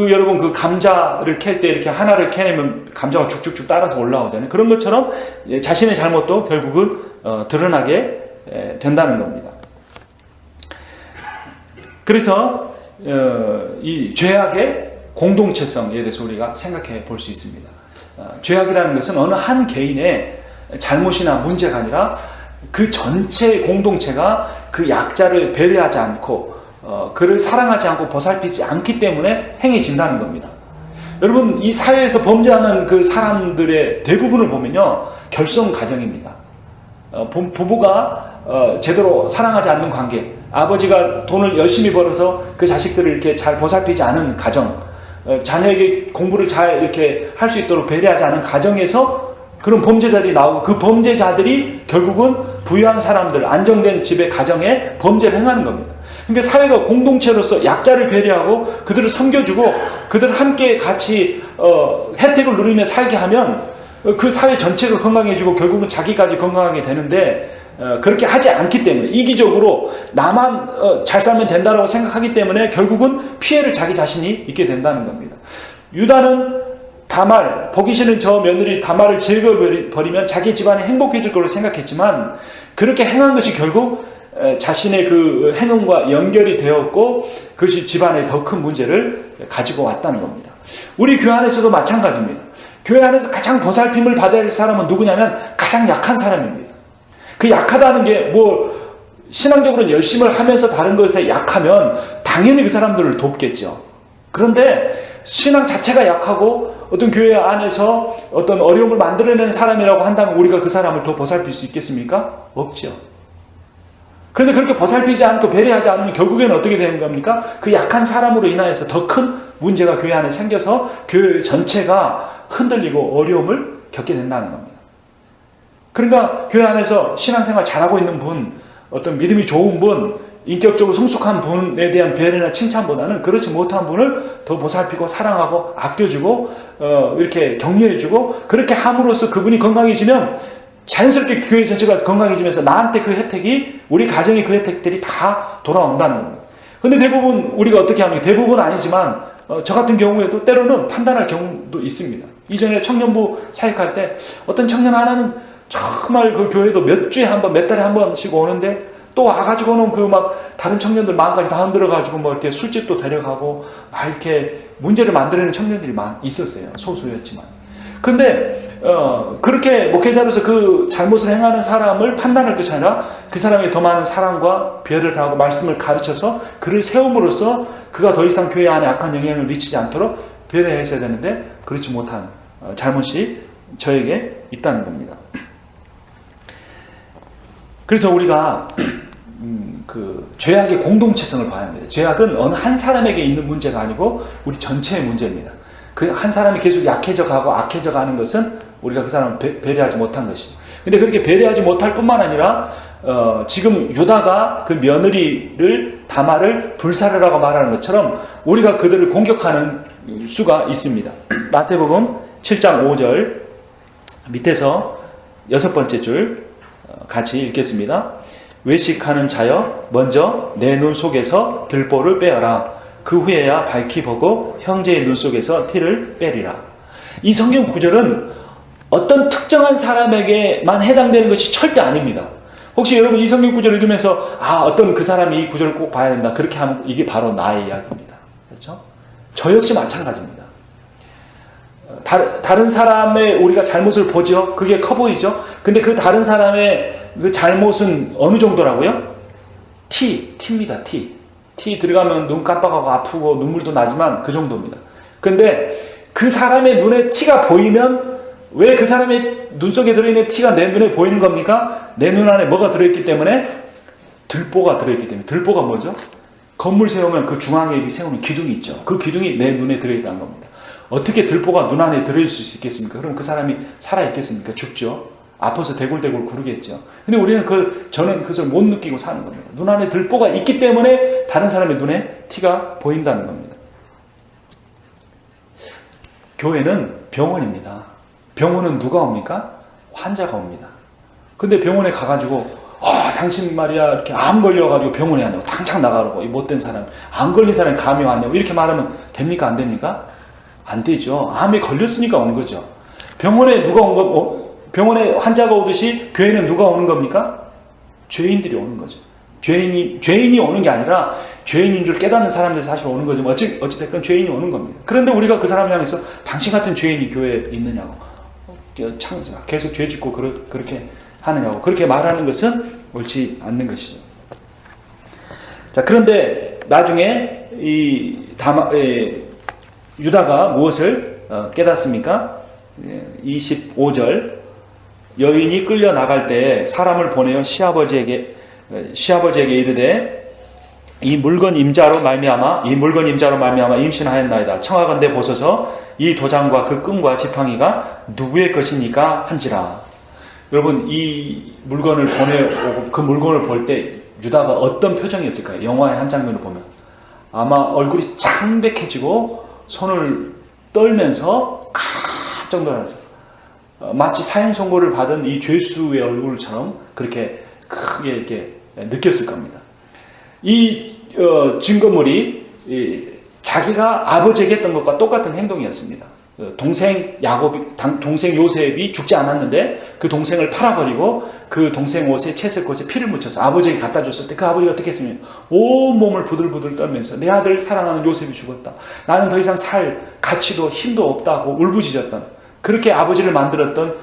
여러분 감자를 캘 때 이렇게 하나를 캐내면 감자가 쭉쭉쭉 따라서 올라오잖아요. 그런 것처럼 자신의 잘못도 결국은 드러나게 된다는 겁니다. 그래서 이 죄악의 공동체성에 대해서 우리가 생각해 볼 수 있습니다. 죄악이라는 것은 어느 한 개인의 잘못이나 문제가 아니라 그 전체 공동체가 그 약자를 배려하지 않고 그를 사랑하지 않고 보살피지 않기 때문에 행해진다는 겁니다. 여러분, 이 사회에서 범죄하는 그 사람들의 대부분을 보면요, 결손 가정입니다. 부부가 제대로 사랑하지 않는 관계, 아버지가 돈을 열심히 벌어서 그 자식들을 이렇게 잘 보살피지 않은 가정, 자녀에게 공부를 잘 이렇게 할 수 있도록 배려하지 않은 가정에서 그런 범죄자들이 나오고, 그 범죄자들이 결국은 부유한 사람들, 안정된 집의 가정에 범죄를 행하는 겁니다. 그러니까 사회가 공동체로서 약자를 배려하고 그들을 섬겨주고 그들 함께 같이 혜택을 누리며 살게 하면 그 사회 전체가 건강해지고 결국은 자기까지 건강하게 되는데, 그렇게 하지 않기 때문에, 이기적으로 나만 잘 살면 된다고 생각하기 때문에 결국은 피해를 자기 자신이 입게 된다는 겁니다. 유다는 다말, 보기 싫은 저 며느리 다말을 즐겨버리면 자기 집안이 행복해질 거로 생각했지만, 그렇게 행한 것이 결국 자신의 그 행운과 연결이 되었고 그것이 집안에 더 큰 문제를 가지고 왔다는 겁니다. 우리 교회 안에서도 마찬가지입니다. 교회 안에서 가장 보살핌을 받아야 할 사람은 누구냐면 가장 약한 사람입니다. 그 약하다는 게 신앙적으로는 열심을 하면서 다른 것에 약하면 당연히 그 사람들을 돕겠죠. 그런데 신앙 자체가 약하고 어떤 교회 안에서 어떤 어려움을 만들어내는 사람이라고 한다면 우리가 그 사람을 더 보살필 수 있겠습니까? 없죠. 그런데 그렇게 보살피지 않고 배려하지 않으면 결국에는 어떻게 되는 겁니까? 그 약한 사람으로 인하여서 더 큰 문제가 교회 안에 생겨서 교회 전체가 흔들리고 어려움을 겪게 된다는 겁니다. 그러니까 교회 안에서 신앙생활 잘하고 있는 분, 어떤 믿음이 좋은 분, 인격적으로 성숙한 분에 대한 배려나 칭찬보다는 그렇지 못한 분을 더 보살피고 사랑하고 아껴주고 이렇게 격려해주고, 그렇게 함으로써 그분이 건강해지면 자연스럽게 교회 전체가 건강해지면서 나한테 그 혜택이, 우리 가정의 그 혜택들이 다 돌아온다는 겁니다. 근데 대부분 우리가 어떻게 합니까? 대부분은 아니지만 저 같은 경우에도 때로는 판단할 경우도 있습니다. 이전에 청년부 사역할 때 어떤 청년 하나는 정말 그 교회도 몇 주에 한 번, 몇 달에 한 번씩 오는데 또 와가지고는 그 막 다른 청년들 마음까지 다 흔들어가지고 뭐 이렇게 술집도 데려가고 막 이렇게 문제를 만들어내는 청년들이 있었어요. 소수였지만. 근데 그렇게 목회자로서 그 잘못을 행하는 사람을 판단할 것이 아니라 그 사람의 더 많은 사랑과 배려를 하고 말씀을 가르쳐서 그를 세움으로써 그가 더 이상 교회 안에 악한 영향을 미치지 않도록 배려했어야 되는데 그렇지 못한 잘못이 저에게 있다는 겁니다. 그래서 우리가 그 죄악의 공동체성을 봐야 합니다. 죄악은 어느 한 사람에게 있는 문제가 아니고 우리 전체의 문제입니다. 그 한 사람이 계속 약해져 가고 악해져 가는 것은 우리가 그 사람을 배려하지 못한 것이죠. 근데 그렇게 배려하지 못할 뿐만 아니라 지금 유다가 그 며느리를 다말을 불사르라고 말하는 것처럼 우리가 그들을 공격하는 수가 있습니다. 마태복음 7장 5절 밑에서 6번째 줄 같이 읽겠습니다. 외식하는 자여 먼저 내 눈 속에서 들보를 빼어라. 그 후에야 밝히 보고 형제의 눈 속에서 티를 빼리라. 이 성경 구절은 어떤 특정한 사람에게만 해당되는 것이 절대 아닙니다. 혹시 여러분 이 성경 구절을 읽으면서 어떤 그 사람이 이 구절을 꼭 봐야 된다, 그렇게 하면 이게 바로 나의 이야기입니다. 그렇죠? 저 역시 마찬가지입니다. 다른 사람의 우리가 잘못을 보죠. 그게 커 보이죠. 근데 그 다른 사람의 그 잘못은 어느 정도라고요? 티입니다. 티 들어가면 눈 깜빡하고 아프고 눈물도 나지만 그 정도입니다. 근데 그 사람의 눈에 티가 보이면 왜 그 사람의 눈 속에 들어있는 티가 내 눈에 보이는 겁니까? 내 눈 안에 뭐가 들어있기 때문에? 들보가 들어있기 때문에. 들보가 뭐죠? 건물 세우면 그 중앙에 세우는 기둥이 있죠. 그 기둥이 내 눈에 들어있다는 겁니다. 어떻게 들보가 눈 안에 들어있을 수 있겠습니까? 그럼 그 사람이 살아있겠습니까? 죽죠. 아파서 대굴대굴 구르겠죠. 근데 우리는 저는 그것을 못 느끼고 사는 겁니다. 눈 안에 들보가 있기 때문에 다른 사람의 눈에 티가 보인다는 겁니다. 교회는 병원입니다. 병원은 누가 옵니까? 환자가 옵니다. 근데 병원에 가가지고 당신 말이야 이렇게 암 걸려가지고 병원에 왔냐고 당장 나가라고 이 못된 사람 암 걸린 사람이 감이 왔냐고 이렇게 말하면 됩니까 안 됩니까? 안 되죠. 암에 걸렸으니까 오는 거죠. 병원에 누가 온 거? 병원에 환자가 오듯이 교회는 누가 오는 겁니까? 죄인들이 오는 거죠. 죄인이 오는 게 아니라 죄인인 줄 깨닫는 사람들이 사실 오는 거죠. 어찌됐건 죄인이 오는 겁니다. 그런데 우리가 그 사람을 향해서 당신 같은 죄인이 교회에 있느냐고 계속 죄 짓고 그렇게 하느냐고 그렇게 말하는 것은 옳지 않는 것이죠. 자, 그런데 나중에 유다가 무엇을 깨닫습니까? 25절 여인이 끌려 나갈 때 사람을 보내어 시아버지에게 이르되 이 물건 임자로 말미암아 임신하였나이다. 청하건대 보소서 이 도장과 그 끈과 지팡이가 누구의 것입니까? 한지라. 여러분 이 물건을 보내오고 그 물건을 볼 때 유다가 어떤 표정이었을까요? 영화의 한 장면을 보면 아마 얼굴이 창백해지고 손을 떨면서 깜짝 놀라서 마치 사형 선고를 받은 이 죄수의 얼굴처럼 그렇게 크게 이렇게 느꼈을 겁니다. 이 증거물이 자기가 아버지에게 했던 것과 똑같은 행동이었습니다. 동생 요셉이 죽지 않았는데 그 동생을 팔아버리고 그 동생 옷에 채색 옷에 피를 묻혀서 아버지에게 갖다 줬을 때 그 아버지가 어떻게 했습니까? 온 몸을 부들부들 떨면서 내 아들 사랑하는 요셉이 죽었다. 나는 더 이상 살 가치도 힘도 없다고 울부짖었던 그렇게 아버지를 만들었던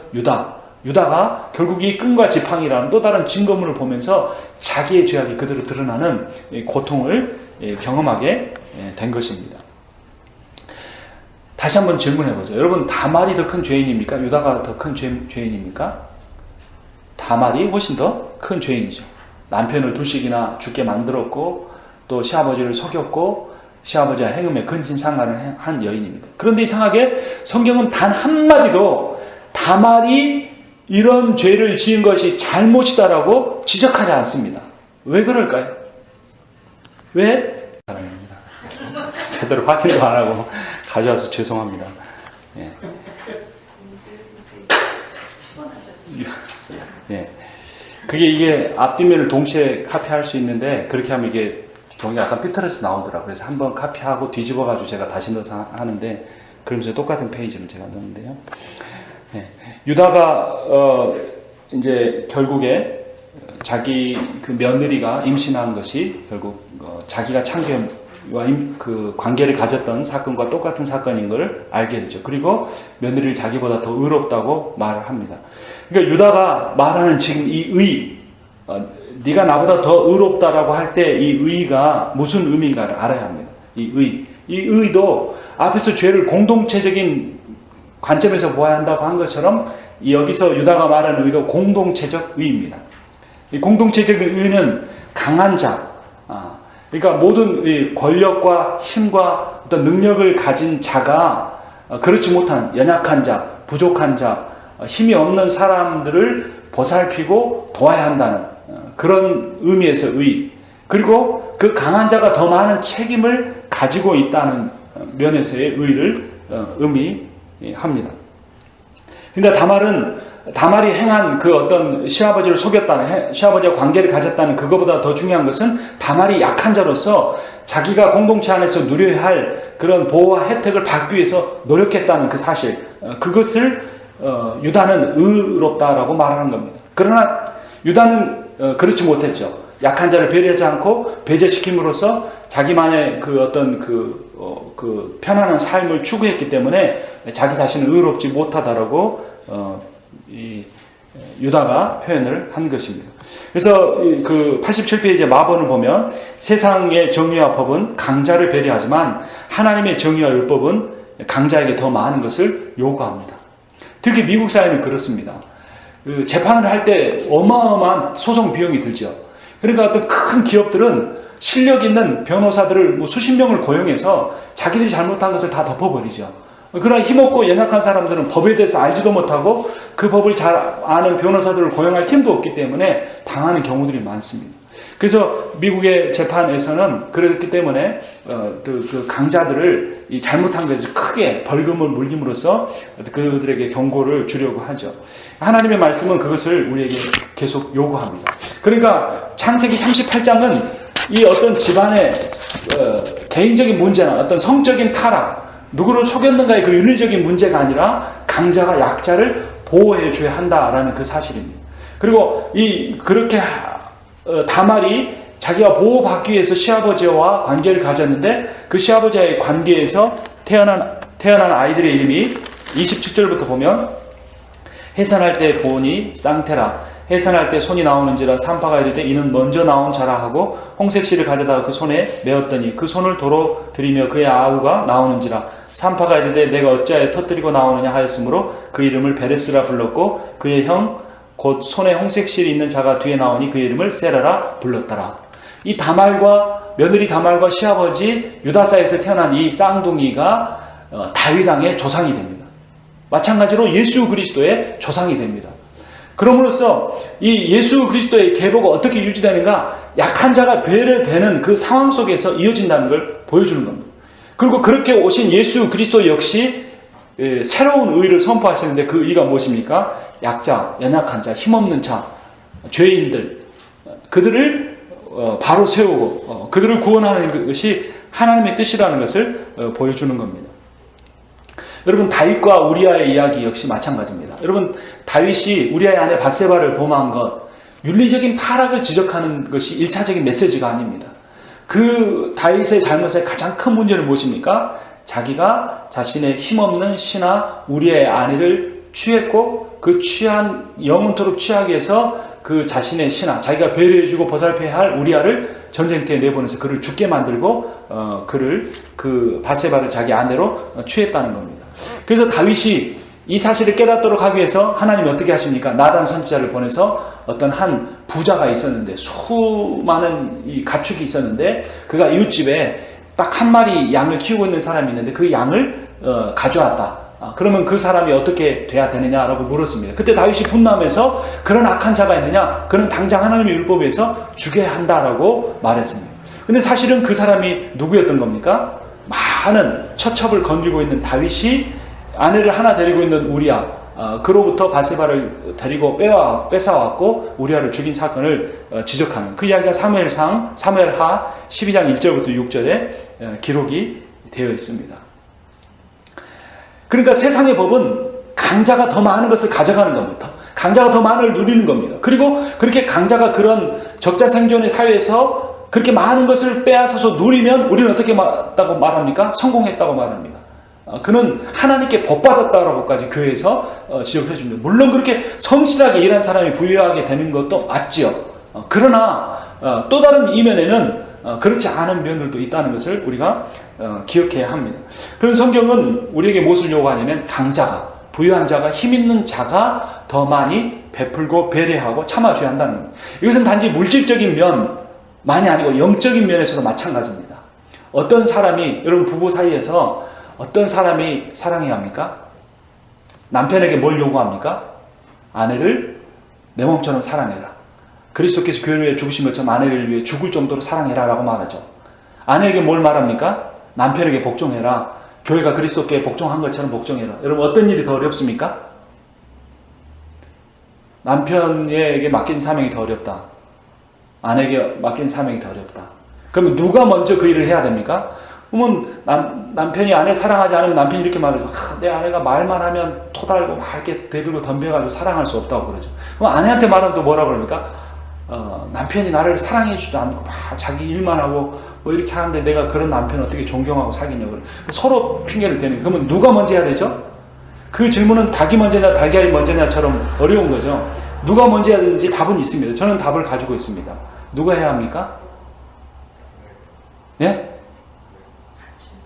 유다가 결국 이 끈과 지팡이라는 또 다른 증거물을 보면서 자기의 죄악이 그대로 드러나는 고통을 경험하게 된 것입니다. 다시 한번 질문해보죠. 여러분 다말이 더 큰 죄인입니까? 유다가 더 큰 죄인입니까? 다말이 훨씬 더 큰 죄인이죠. 남편을 둘씩이나 죽게 만들었고 또 시아버지를 속였고 시아버지와 행음에 근친상간을 한 여인입니다. 그런데 이상하게 성경은 단 한마디도 다말이 이런 죄를 지은 것이 잘못이다라고 지적하지 않습니다. 왜 그럴까요? 왜? 사랑입니다. 제대로 확인도 안 하고 가져와서 죄송합니다. 예. 예. 이게 앞뒷면을 동시에 카피할 수 있는데 그렇게 하면 이게 종이 약간 삐뚤어져서 나오더라고요. 그래서 한번 카피하고 뒤집어가지고 제가 다시 넣어서 하는데 그러면서 똑같은 페이지를 제가 넣었는데요. 예. 유다가 이제 결국에 자기 그 며느리가 임신한 것이 결국 자기가 창기와 그 관계를 가졌던 사건과 똑같은 사건인 걸 알게 되죠. 그리고 며느리를 자기보다 더 의롭다고 말을 합니다. 그러니까 유다가 말하는 지금 이 네가 나보다 더 의롭다라고 할 때 이 의가 무슨 의미인가를 알아야 합니다. 이 의도 앞에서 죄를 공동체적인 관점에서 보아야 한다고 한 것처럼 여기서 유다가 말하는 의도 공동체적 의입니다. 이 공동체적 의는 강한 자, 그러니까 모든 권력과 힘과 어떤 능력을 가진 자가 그렇지 못한 연약한 자, 부족한 자, 힘이 없는 사람들을 보살피고 도와야 한다는 그런 의미에서 의. 그리고 그 강한 자가 더 많은 책임을 가지고 있다는 면에서의 의를 의미합니다. 그러니까 다말이 행한 그 어떤 시아버지를 속였다는, 시아버지와 관계를 가졌다는 그거보다 더 중요한 것은 다말이 약한 자로서 자기가 공동체 안에서 누려야 할 그런 보호와 혜택을 받기 위해서 노력했다는 그 사실, 그것을 유다는 의롭다라고 말하는 겁니다. 그러나 유다는 그렇지 못했죠. 약한 자를 배려하지 않고 배제시킴으로써 자기만의 그 어떤 그 편안한 삶을 추구했기 때문에 자기 자신은 의롭지 못하다라고 이 유다가 표현을 한 것입니다. 그래서 그 87페이지의 마본을 보면 세상의 정의와 법은 강자를 배려하지만 하나님의 정의와 율법은 강자에게 더 많은 것을 요구합니다. 특히 미국 사회는 그렇습니다. 그 재판을 할 때 어마어마한 소송 비용이 들죠. 그러니까 어떤 큰 기업들은 실력 있는 변호사들을 수십 명을 고용해서 자기들이 잘못한 것을 다 덮어버리죠. 그러나 힘없고 연약한 사람들은 법에 대해서 알지도 못하고 그 법을 잘 아는 변호사들을 고용할 힘도 없기 때문에 당하는 경우들이 많습니다. 그래서 미국의 재판에서는 그렇기 때문에 그 강자들을 이 잘못한 것에 크게 벌금을 물림으로써 그들에게 경고를 주려고 하죠. 하나님의 말씀은 그것을 우리에게 계속 요구합니다. 그러니까 창세기 38장은 이 어떤 집안의 개인적인 문제나 어떤 성적인 타락, 누구를 속였는가의 그 윤리적인 문제가 아니라 강자가 약자를 보호해 줘야 한다라는 그 사실입니다. 그리고 그렇게 다말이 자기가 보호받기 위해서 시아버지와 관계를 가졌는데 그 시아버지와의 관계에서 태어난 아이들의 이름이 27절부터 보면 해산할 때 보니 쌍테라, 해산할 때 손이 나오는지라 산파가 이르되 이는 먼저 나온 자라 하고 홍색실을 가져다가 그 손에 메었더니 그 손을 도로 들이며 그의 아우가 나오는지라 산파가 이르되 내가 어찌하여 터뜨리고 나오느냐 하였으므로 그 이름을 베레스라 불렀고 그의 형 곧 손에 홍색실이 있는 자가 뒤에 나오니 그 이름을 세라라 불렀더라. 이 다말과 며느리 다말과 시아버지 유다사에서 태어난 이 쌍둥이가 다윗 왕의 조상이 됩니다. 마찬가지로 예수 그리스도의 조상이 됩니다. 그럼으로써 이 예수 그리스도의 계보가 어떻게 유지되는가? 약한 자가 배려되는 그 상황 속에서 이어진다는 걸 보여주는 겁니다. 그리고 그렇게 오신 예수 그리스도 역시 새로운 의를 선포하시는데 그 의가 무엇입니까? 약자, 연약한 자, 힘없는 자, 죄인들, 그들을 바로 세우고 그들을 구원하는 것이 하나님의 뜻이라는 것을 보여주는 겁니다. 여러분, 다윗과 우리아의 이야기 역시 마찬가지입니다. 여러분, 다윗이 우리아의 아내 밧세바를 범한 것, 윤리적인 타락을 지적하는 것이 1차적인 메시지가 아닙니다. 그 다윗의 잘못의 가장 큰 문제는 무엇입니까? 자기가 자신의 힘없는 신하 우리아의 아내를 취했고 그 취한 영원토록 취하게 해서 그 자신의 신하, 자기가 배려해주고 보살펴야 할 우리아를 전쟁터에 내보내서 그를 죽게 만들고 그를 그 밧세바를 자기 아내로 취했다는 겁니다. 그래서 다윗이 이 사실을 깨닫도록 하기 위해서 하나님이 어떻게 하십니까? 나단 선지자를 보내서 어떤 한 부자가 있었는데 수많은 이 가축이 있었는데 그가 이웃집에 딱 한 마리 양을 키우고 있는 사람이 있는데 그 양을 가져왔다. 그러면 그 사람이 어떻게 돼야 되느냐라고 물었습니다. 그때 다윗이 분노하면서 그런 악한 자가 있느냐? 그는 당장 하나님의 율법에서 죽여야 한다라고 말했습니다. 근데 사실은 그 사람이 누구였던 겁니까? 많은 처첩을 건드리고 있는 다윗이 아내를 하나 데리고 있는 우리아, 그로부터 밧세바를 데리고 뺏어왔고 우리아를 죽인 사건을 지적하는 그 이야기가 사무엘하 12장 1절부터 6절에 기록이 되어 있습니다. 그러니까 세상의 법은 강자가 더 많은 것을 가져가는 겁니다. 강자가 더 많은 걸 누리는 겁니다. 그리고 그렇게 강자가 그런 적자생존의 사회에서 그렇게 많은 것을 빼앗아서 누리면 우리는 어떻게 했다고 말합니까? 성공했다고 말합니다. 그는 하나님께 법받았다라고까지 교회에서 지적을 해줍니다. 물론 그렇게 성실하게 일한 사람이 부유하게 되는 것도 맞지요. 그러나 또 다른 이면에는 그렇지 않은 면들도 있다는 것을 우리가 기억해야 합니다. 그런 성경은 우리에게 무엇을 요구하냐면 강자가, 부유한 자가, 힘 있는 자가 더 많이 베풀고 배려하고 참아줘야 한다는 겁니다. 이것은 단지 물질적인 면만이 아니고 영적인 면에서도 마찬가지입니다. 어떤 사람이, 여러분 부부 사이에서 어떤 사람이 사랑해야 합니까? 남편에게 뭘 요구합니까? 아내를 내 몸처럼 사랑해라. 그리스도께서 교회를 위해 죽으신 것처럼 아내를 위해 죽을 정도로 사랑해라 라고 말하죠. 아내에게 뭘 말합니까? 남편에게 복종해라. 교회가 그리스도께 복종한 것처럼 복종해라. 여러분 어떤 일이 더 어렵습니까? 남편에게 맡긴 사명이 더 어렵다. 아내에게 맡긴 사명이 더 어렵다. 그러면 누가 먼저 그 일을 해야 됩니까? 그러면 남편이 아내를 사랑하지 않으면 남편이 이렇게 말하죠. 내 아내가 말만 하면 토달고 막 이렇게 대들고 덤벼가지고 사랑할 수 없다고 그러죠. 그럼 아내한테 말하면 또 뭐라 그럽니까? 남편이 나를 사랑해주지도 않고 막 자기 일만 하고 뭐 이렇게 하는데 내가 그런 남편을 어떻게 존경하고 사귀냐고. 서로 핑계를 대는. 그러면 누가 먼저 해야 되죠? 그 질문은 닭이 먼저냐 달걀이 먼저냐처럼 어려운 거죠. 누가 먼저 해야 되는지 답은 있습니다. 저는 답을 가지고 있습니다. 누가 해야 합니까? 예?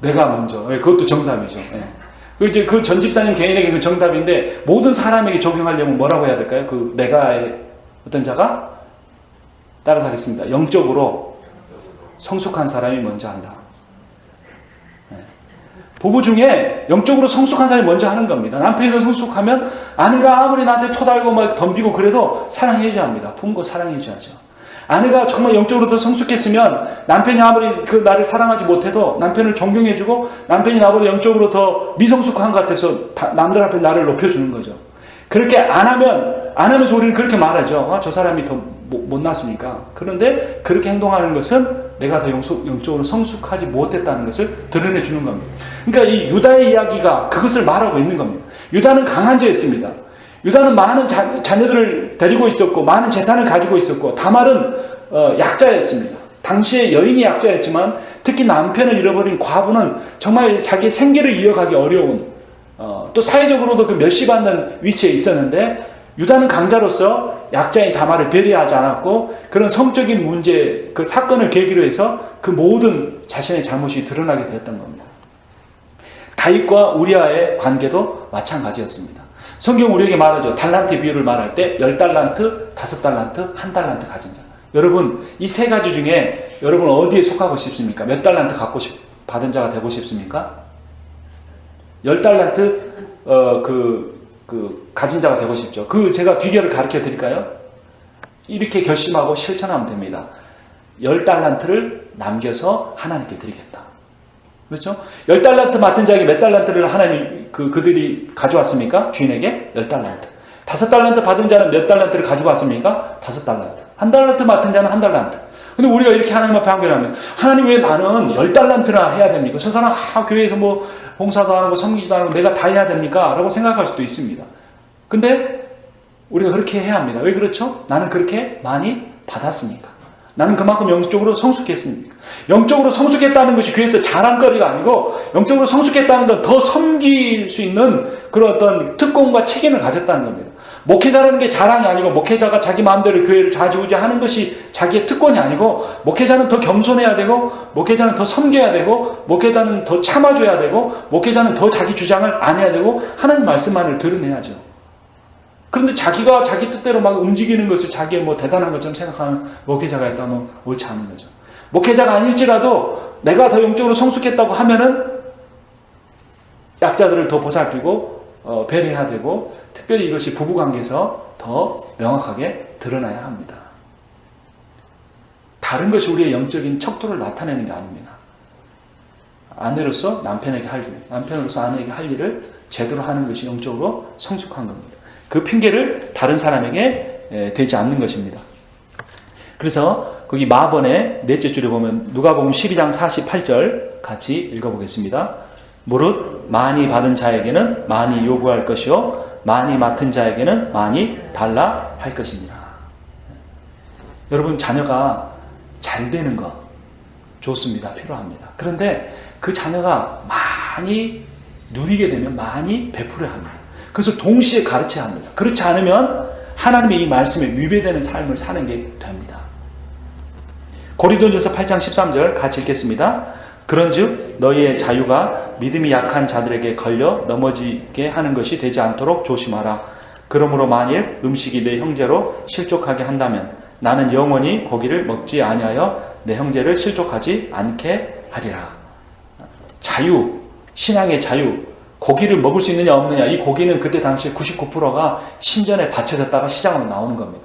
내가 먼저. 예, 그것도 정답이죠. 예. 이제 그 전 집사님 개인에게 그 정답인데 모든 사람에게 적용하려면 뭐라고 해야 될까요? 그 내가의 어떤 자가 따라서 하겠습니다. 영적으로 성숙한 사람이 먼저 한다. 예. 부부 중에 영적으로 성숙한 사람이 먼저 하는 겁니다. 남편이 더 성숙하면 아내가 아무리 나한테 토달고 막 덤비고 그래도 사랑해줘야 합니다. 품고 사랑해줘야죠. 아내가 정말 영적으로 더 성숙했으면 남편이 아무리 그 나를 사랑하지 못해도 남편을 존경해주고 남편이 나보다 영적으로 더 미성숙한 것 같아서 남들 앞에 나를 높여주는 거죠. 그렇게 안 하면서 우리는 그렇게 말하죠. 저 사람이 더 못났으니까. 그런데 그렇게 행동하는 것은 내가 더 영적으로 성숙하지 못했다는 것을 드러내주는 겁니다. 그러니까 이 유다의 이야기가 그것을 말하고 있는 겁니다. 유다는 강한 자였습니다. 유다는 많은 자녀들을 데리고 있었고 많은 재산을 가지고 있었고 다말은 약자였습니다. 당시에 여인이 약자였지만 특히 남편을 잃어버린 과부는 정말 자기 생계를 이어가기 어려운 또 사회적으로도 그 멸시받는 위치에 있었는데 유다는 강자로서 약자인 다말을 배려하지 않았고 그런 성적인 문제 그 사건을 계기로 해서 그 모든 자신의 잘못이 드러나게 되었던 겁니다. 다윗과 우리아의 관계도 마찬가지였습니다. 성경 우리에게 말하죠. 달란트 비율을 말할 때 10달란트, 5달란트, 1달란트 가진 자. 여러분 이 세 가지 중에 여러분 어디에 속하고 싶습니까? 몇 달란트 받은 자가 되고 싶습니까? 10달란트 가진 자가 되고 싶죠. 제가 비결을 가르쳐 드릴까요? 이렇게 결심하고 실천하면 됩니다. 10달란트를 남겨서 하나님께 드리겠다. 그렇죠? 10달란트 맡은 자에게 몇 달란트를 하나님이 그들이 가져왔습니까? 주인에게 10달란트. 5달란트 받은 자는 몇 달란트를 가지고 왔습니까? 5달란트. 1달란트 맡은 자는 1달란트. 근데 우리가 이렇게 하나님 앞에 항변하면 하나님 왜 나는 10달란트나 해야 됩니까? 저 사람 교회에서 뭐 봉사도 안 하고 섬기지도 않고 내가 다 해야 됩니까? 라고 생각할 수도 있습니다. 근데 우리가 그렇게 해야 합니다. 왜 그렇죠? 나는 그렇게 많이 받았으니까. 나는 그만큼 영적으로 성숙했으니까. 영적으로 성숙했다는 것이 교회에서 자랑거리가 아니고 영적으로 성숙했다는 건 더 섬길 수 있는 그런 어떤 특권과 책임을 가졌다는 겁니다. 목회자라는 게 자랑이 아니고 목회자가 자기 마음대로 교회를 좌지우지하는 것이 자기의 특권이 아니고 목회자는 더 겸손해야 되고 목회자는 더 섬겨야 되고 목회자는 더 참아줘야 되고 목회자는 더 자기 주장을 안 해야 되고 하나님 말씀만을 드러내야죠. 그런데 자기가 자기 뜻대로 막 움직이는 것을 자기의 뭐 대단한 것처럼 생각하는 목회자가 있다면 옳지 않은 거죠. 목회자가 아닐지라도 내가 더 영적으로 성숙했다고 하면은 약자들을 더 보살피고 배려해야 되고 특별히 이것이 부부관계에서 더 명확하게 드러나야 합니다. 다른 것이 우리의 영적인 척도를 나타내는 게 아닙니다. 아내로서 남편에게 할 일, 남편으로서 아내에게 할 일을 제대로 하는 것이 영적으로 성숙한 겁니다. 그 핑계를 다른 사람에게 대지 않는 것입니다. 그래서 거기 마번의 넷째 줄에 보면 누가복음 12장 48절 같이 읽어보겠습니다. 무릇 많이 받은 자에게는 많이 요구할 것이요 많이 맡은 자에게는 많이 달라 할 것이니라. 여러분 자녀가 잘 되는 거 좋습니다. 필요합니다. 그런데 그 자녀가 많이 누리게 되면 많이 베풀어야 합니다. 그래서 동시에 가르쳐야 합니다. 그렇지 않으면 하나님의 이 말씀에 위배되는 삶을 사는 게 됩니다. 고린도전서 8장 13절 같이 읽겠습니다. 그런즉 너희의 자유가 믿음이 약한 자들에게 걸려 넘어지게 하는 것이 되지 않도록 조심하라. 그러므로 만일 음식이 내 형제로 실족하게 한다면 나는 영원히 고기를 먹지 아니하여 내 형제를 실족하지 않게 하리라. 자유, 신앙의 자유, 고기를 먹을 수 있느냐 없느냐, 이 고기는 그때 당시에 99%가 신전에 바쳐졌다가 시장으로 나오는 겁니다.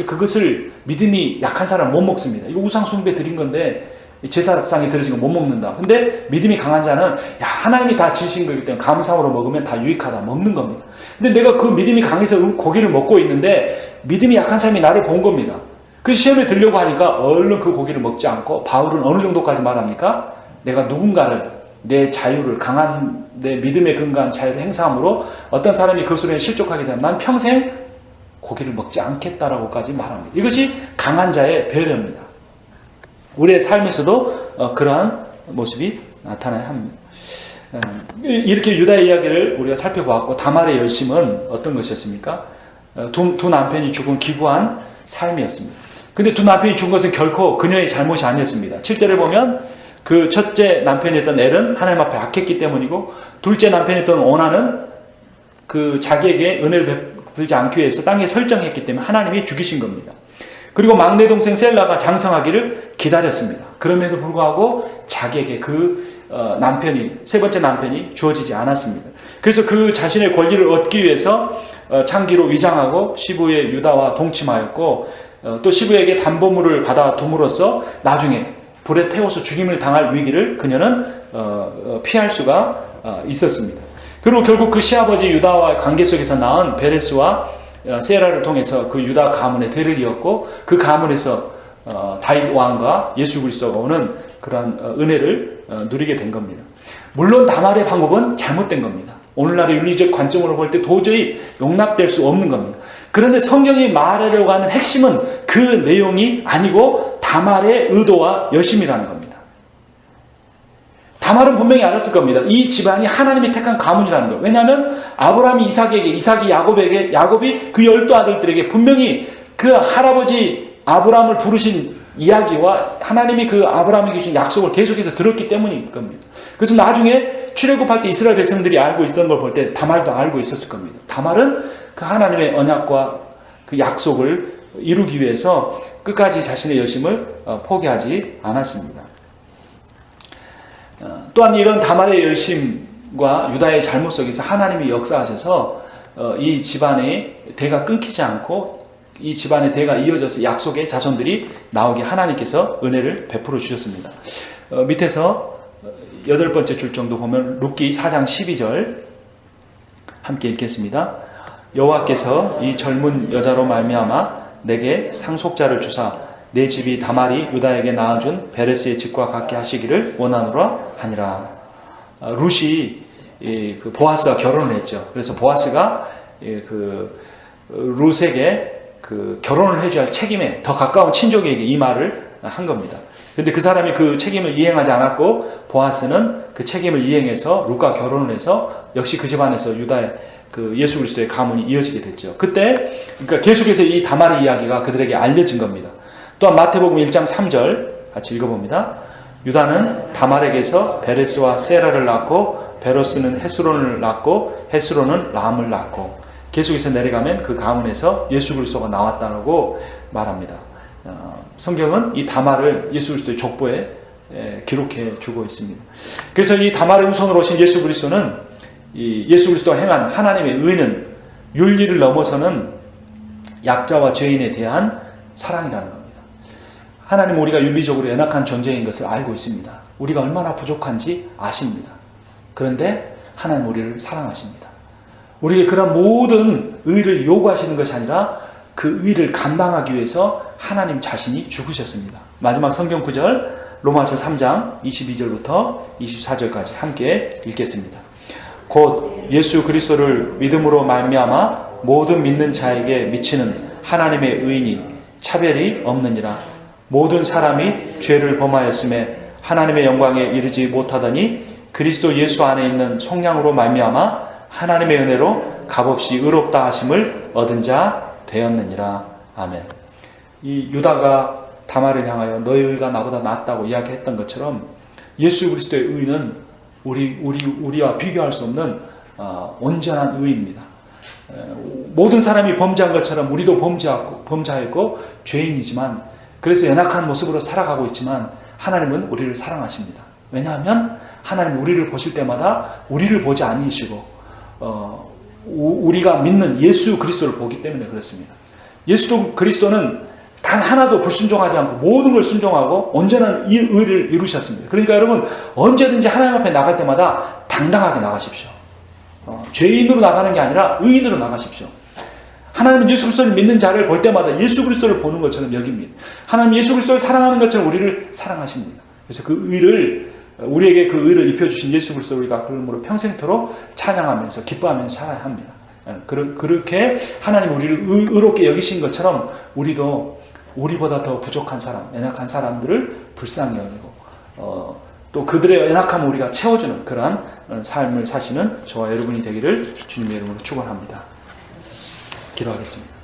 그것을 믿음이 약한 사람은 못 먹습니다. 이거 우상 숭배 드린 건데 제사상에 들어진 거 못 먹는다. 근데 믿음이 강한 자는 하나님이 다 지으신 거기 때문에 감사함으로 먹으면 다 유익하다. 먹는 겁니다. 근데 내가 그 믿음이 강해서 고기를 먹고 있는데 믿음이 약한 사람이 나를 본 겁니다. 그 시험에 들려고 하니까 얼른 그 고기를 먹지 않고 바울은 어느 정도까지 말합니까? 내가 누군가를 내 자유를 강한 내 믿음에 근거한 자유를 행사함으로 어떤 사람이 그 수련에 실족하게 되면 난 평생 고기를 먹지 않겠다라고까지 말합니다. 이것이 강한 자의 배려입니다. 우리의 삶에서도 그러한 모습이 나타나야 합니다. 이렇게 유다의 이야기를 우리가 살펴보았고 다말의 열심은 어떤 것이었습니까? 두 남편이 죽은 기구한 삶이었습니다. 근데 두 남편이 죽은 것은 결코 그녀의 잘못이 아니었습니다. 7절에 보면 그 첫째 남편이었던 엘은 하나님 앞에 악했기 때문이고 둘째 남편이었던 오나는 그 자기에게 은혜를 베풀지 않기 위해서 땅에 설정했기 때문에 하나님이 죽이신 겁니다. 그리고 막내 동생 셀라가 장성하기를 기다렸습니다. 그럼에도 불구하고 자기에게 남편이 세 번째 남편이 주어지지 않았습니다. 그래서 그 자신의 권리를 얻기 위해서 창기로 위장하고 시부의 유다와 동침하였고 또 시부에게 담보물을 받아 둠으로써 나중에 불에 태워서 죽임을 당할 위기를 그녀는 피할 수가 있었습니다. 그리고 결국 그 시아버지 유다와의 관계 속에서 낳은 베레스와 세라를 통해서 그 유다 가문의 대를 이었고 그 가문에서 다윗 왕과 예수 그리스도가 오는 그러한 은혜를 누리게 된 겁니다. 물론 다말의 방법은 잘못된 겁니다. 오늘날의 윤리적 관점으로 볼 때 도저히 용납될 수 없는 겁니다. 그런데 성경이 말하려고 하는 핵심은 그 내용이 아니고 다말의 의도와 열심이라는 겁니다. 다말은 분명히 알았을 겁니다. 이 집안이 하나님이 택한 가문이라는 거. 왜냐하면 아브라함이 이삭에게, 이삭이 야곱에게, 야곱이 그 12 아들들에게 분명히 그 할아버지 아브라함을 부르신 이야기와 하나님이 그 아브라함에게 주신 약속을 계속해서 들었기 때문일 겁니다. 그래서 나중에 출애굽할 때 이스라엘 백성들이 알고 있던 걸 볼 때 다말도 알고 있었을 겁니다. 다말은 그 하나님의 언약과 그 약속을 이루기 위해서 끝까지 자신의 열심을 포기하지 않았습니다. 또한 이런 다말의 열심과 유다의 잘못 속에서 하나님이 역사하셔서 이 집안의 대가 끊기지 않고 이 집안의 대가 이어져서 약속의 자손들이 나오게 하나님께서 은혜를 베풀어 주셨습니다. 밑에서 8번째 줄 정도 보면 룻기 4장 12절 함께 읽겠습니다. 여호와께서 이 젊은 여자로 말미암아 내게 상속자를 주사 내 집이 다말이 유다에게 낳아준 베레스의 집과 같게 하시기를 원하노라 하니라. 룻이 그 보아스와 결혼을 했죠. 그래서 보아스가 그 룻에게 그 결혼을 해줘야 할 책임에 더 가까운 친족에게 이 말을 한 겁니다. 근데 그 사람이 그 책임을 이행하지 않았고 보아스는 그 책임을 이행해서 룻과 결혼을 해서 역시 그 집안에서 유다의 그 예수 그리스도의 가문이 이어지게 됐죠. 그때 그러니까 계속해서 이 다말의 이야기가 그들에게 알려진 겁니다. 또한 마태복음 1장 3절 같이 읽어봅니다. 유다는 다말에게서 베레스와 세라를 낳고 베로스는 헤스론을 낳고 헤스론은 람을 낳고 계속해서 내려가면 그 가문에서 예수 그리스도가 나왔다고 말합니다. 성경은 이 다말을 예수 그리스도의 족보에 기록해 주고 있습니다. 그래서 이 다말의 후손으로 오신 예수 그리스도는 이 예수 그리스도가 행한 하나님의 의는 윤리를 넘어서는 약자와 죄인에 대한 사랑이라는 겁니다. 하나님은 우리가 윤리적으로 연약한 존재인 것을 알고 있습니다. 우리가 얼마나 부족한지 아십니다. 그런데 하나님 우리를 사랑하십니다. 우리의 그런 모든 의를 요구하시는 것이 아니라 그 의를 감당하기 위해서 하나님 자신이 죽으셨습니다. 마지막 성경 구절 로마서 3장 22절부터 24절까지 함께 읽겠습니다. 곧 예수 그리스도를 믿음으로 말미암아 모든 믿는 자에게 미치는 하나님의 의인이 차별이 없느니라. 모든 사람이 죄를 범하였음에 하나님의 영광에 이르지 못하더니 그리스도 예수 안에 있는 속량으로 말미암아 하나님의 은혜로 값없이 의롭다 하심을 얻은 자 되었느니라. 아멘. 이 유다가 다말을 향하여 너의 의가 나보다 낫다고 이야기했던 것처럼 예수 그리스도의 의는 우리와 비교할 수 없는 온전한 의입니다. 모든 사람이 범죄한 것처럼 우리도 범죄하였고 죄인이지만 그래서 연약한 모습으로 살아가고 있지만 하나님은 우리를 사랑하십니다. 왜냐하면 하나님 우리를 보실 때마다 우리를 보지 아니시고 우리가 믿는 예수 그리스도를 보기 때문에 그렇습니다. 예수 그리스도는 단 하나도 불순종하지 않고 모든 걸 순종하고 온전한 이 의를 이루셨습니다. 그러니까 여러분 언제든지 하나님 앞에 나갈 때마다 당당하게 나가십시오. 죄인으로 나가는 게 아니라 의인으로 나가십시오. 하나님은 예수 그리스도를 믿는 자를 볼 때마다 예수 그리스도를 보는 것처럼 여깁니다. 하나님 예수 그리스도를 사랑하는 것처럼 우리를 사랑하십니다. 그래서 그 의를 우리에게 그 의를 입혀주신 예수 그리스도를 우리가 그러므로 평생토록 찬양하면서 기뻐하면서 살아야 합니다. 그렇게 하나님 우리를 의롭게 여기신 것처럼 우리도 우리보다 더 부족한 사람, 연약한 사람들을 불쌍히 여기고 또 그들의 연약함을 우리가 채워주는 그러한 삶을 사시는 저와 여러분이 되기를 주님의 이름으로 축원합니다. 기도하겠습니다.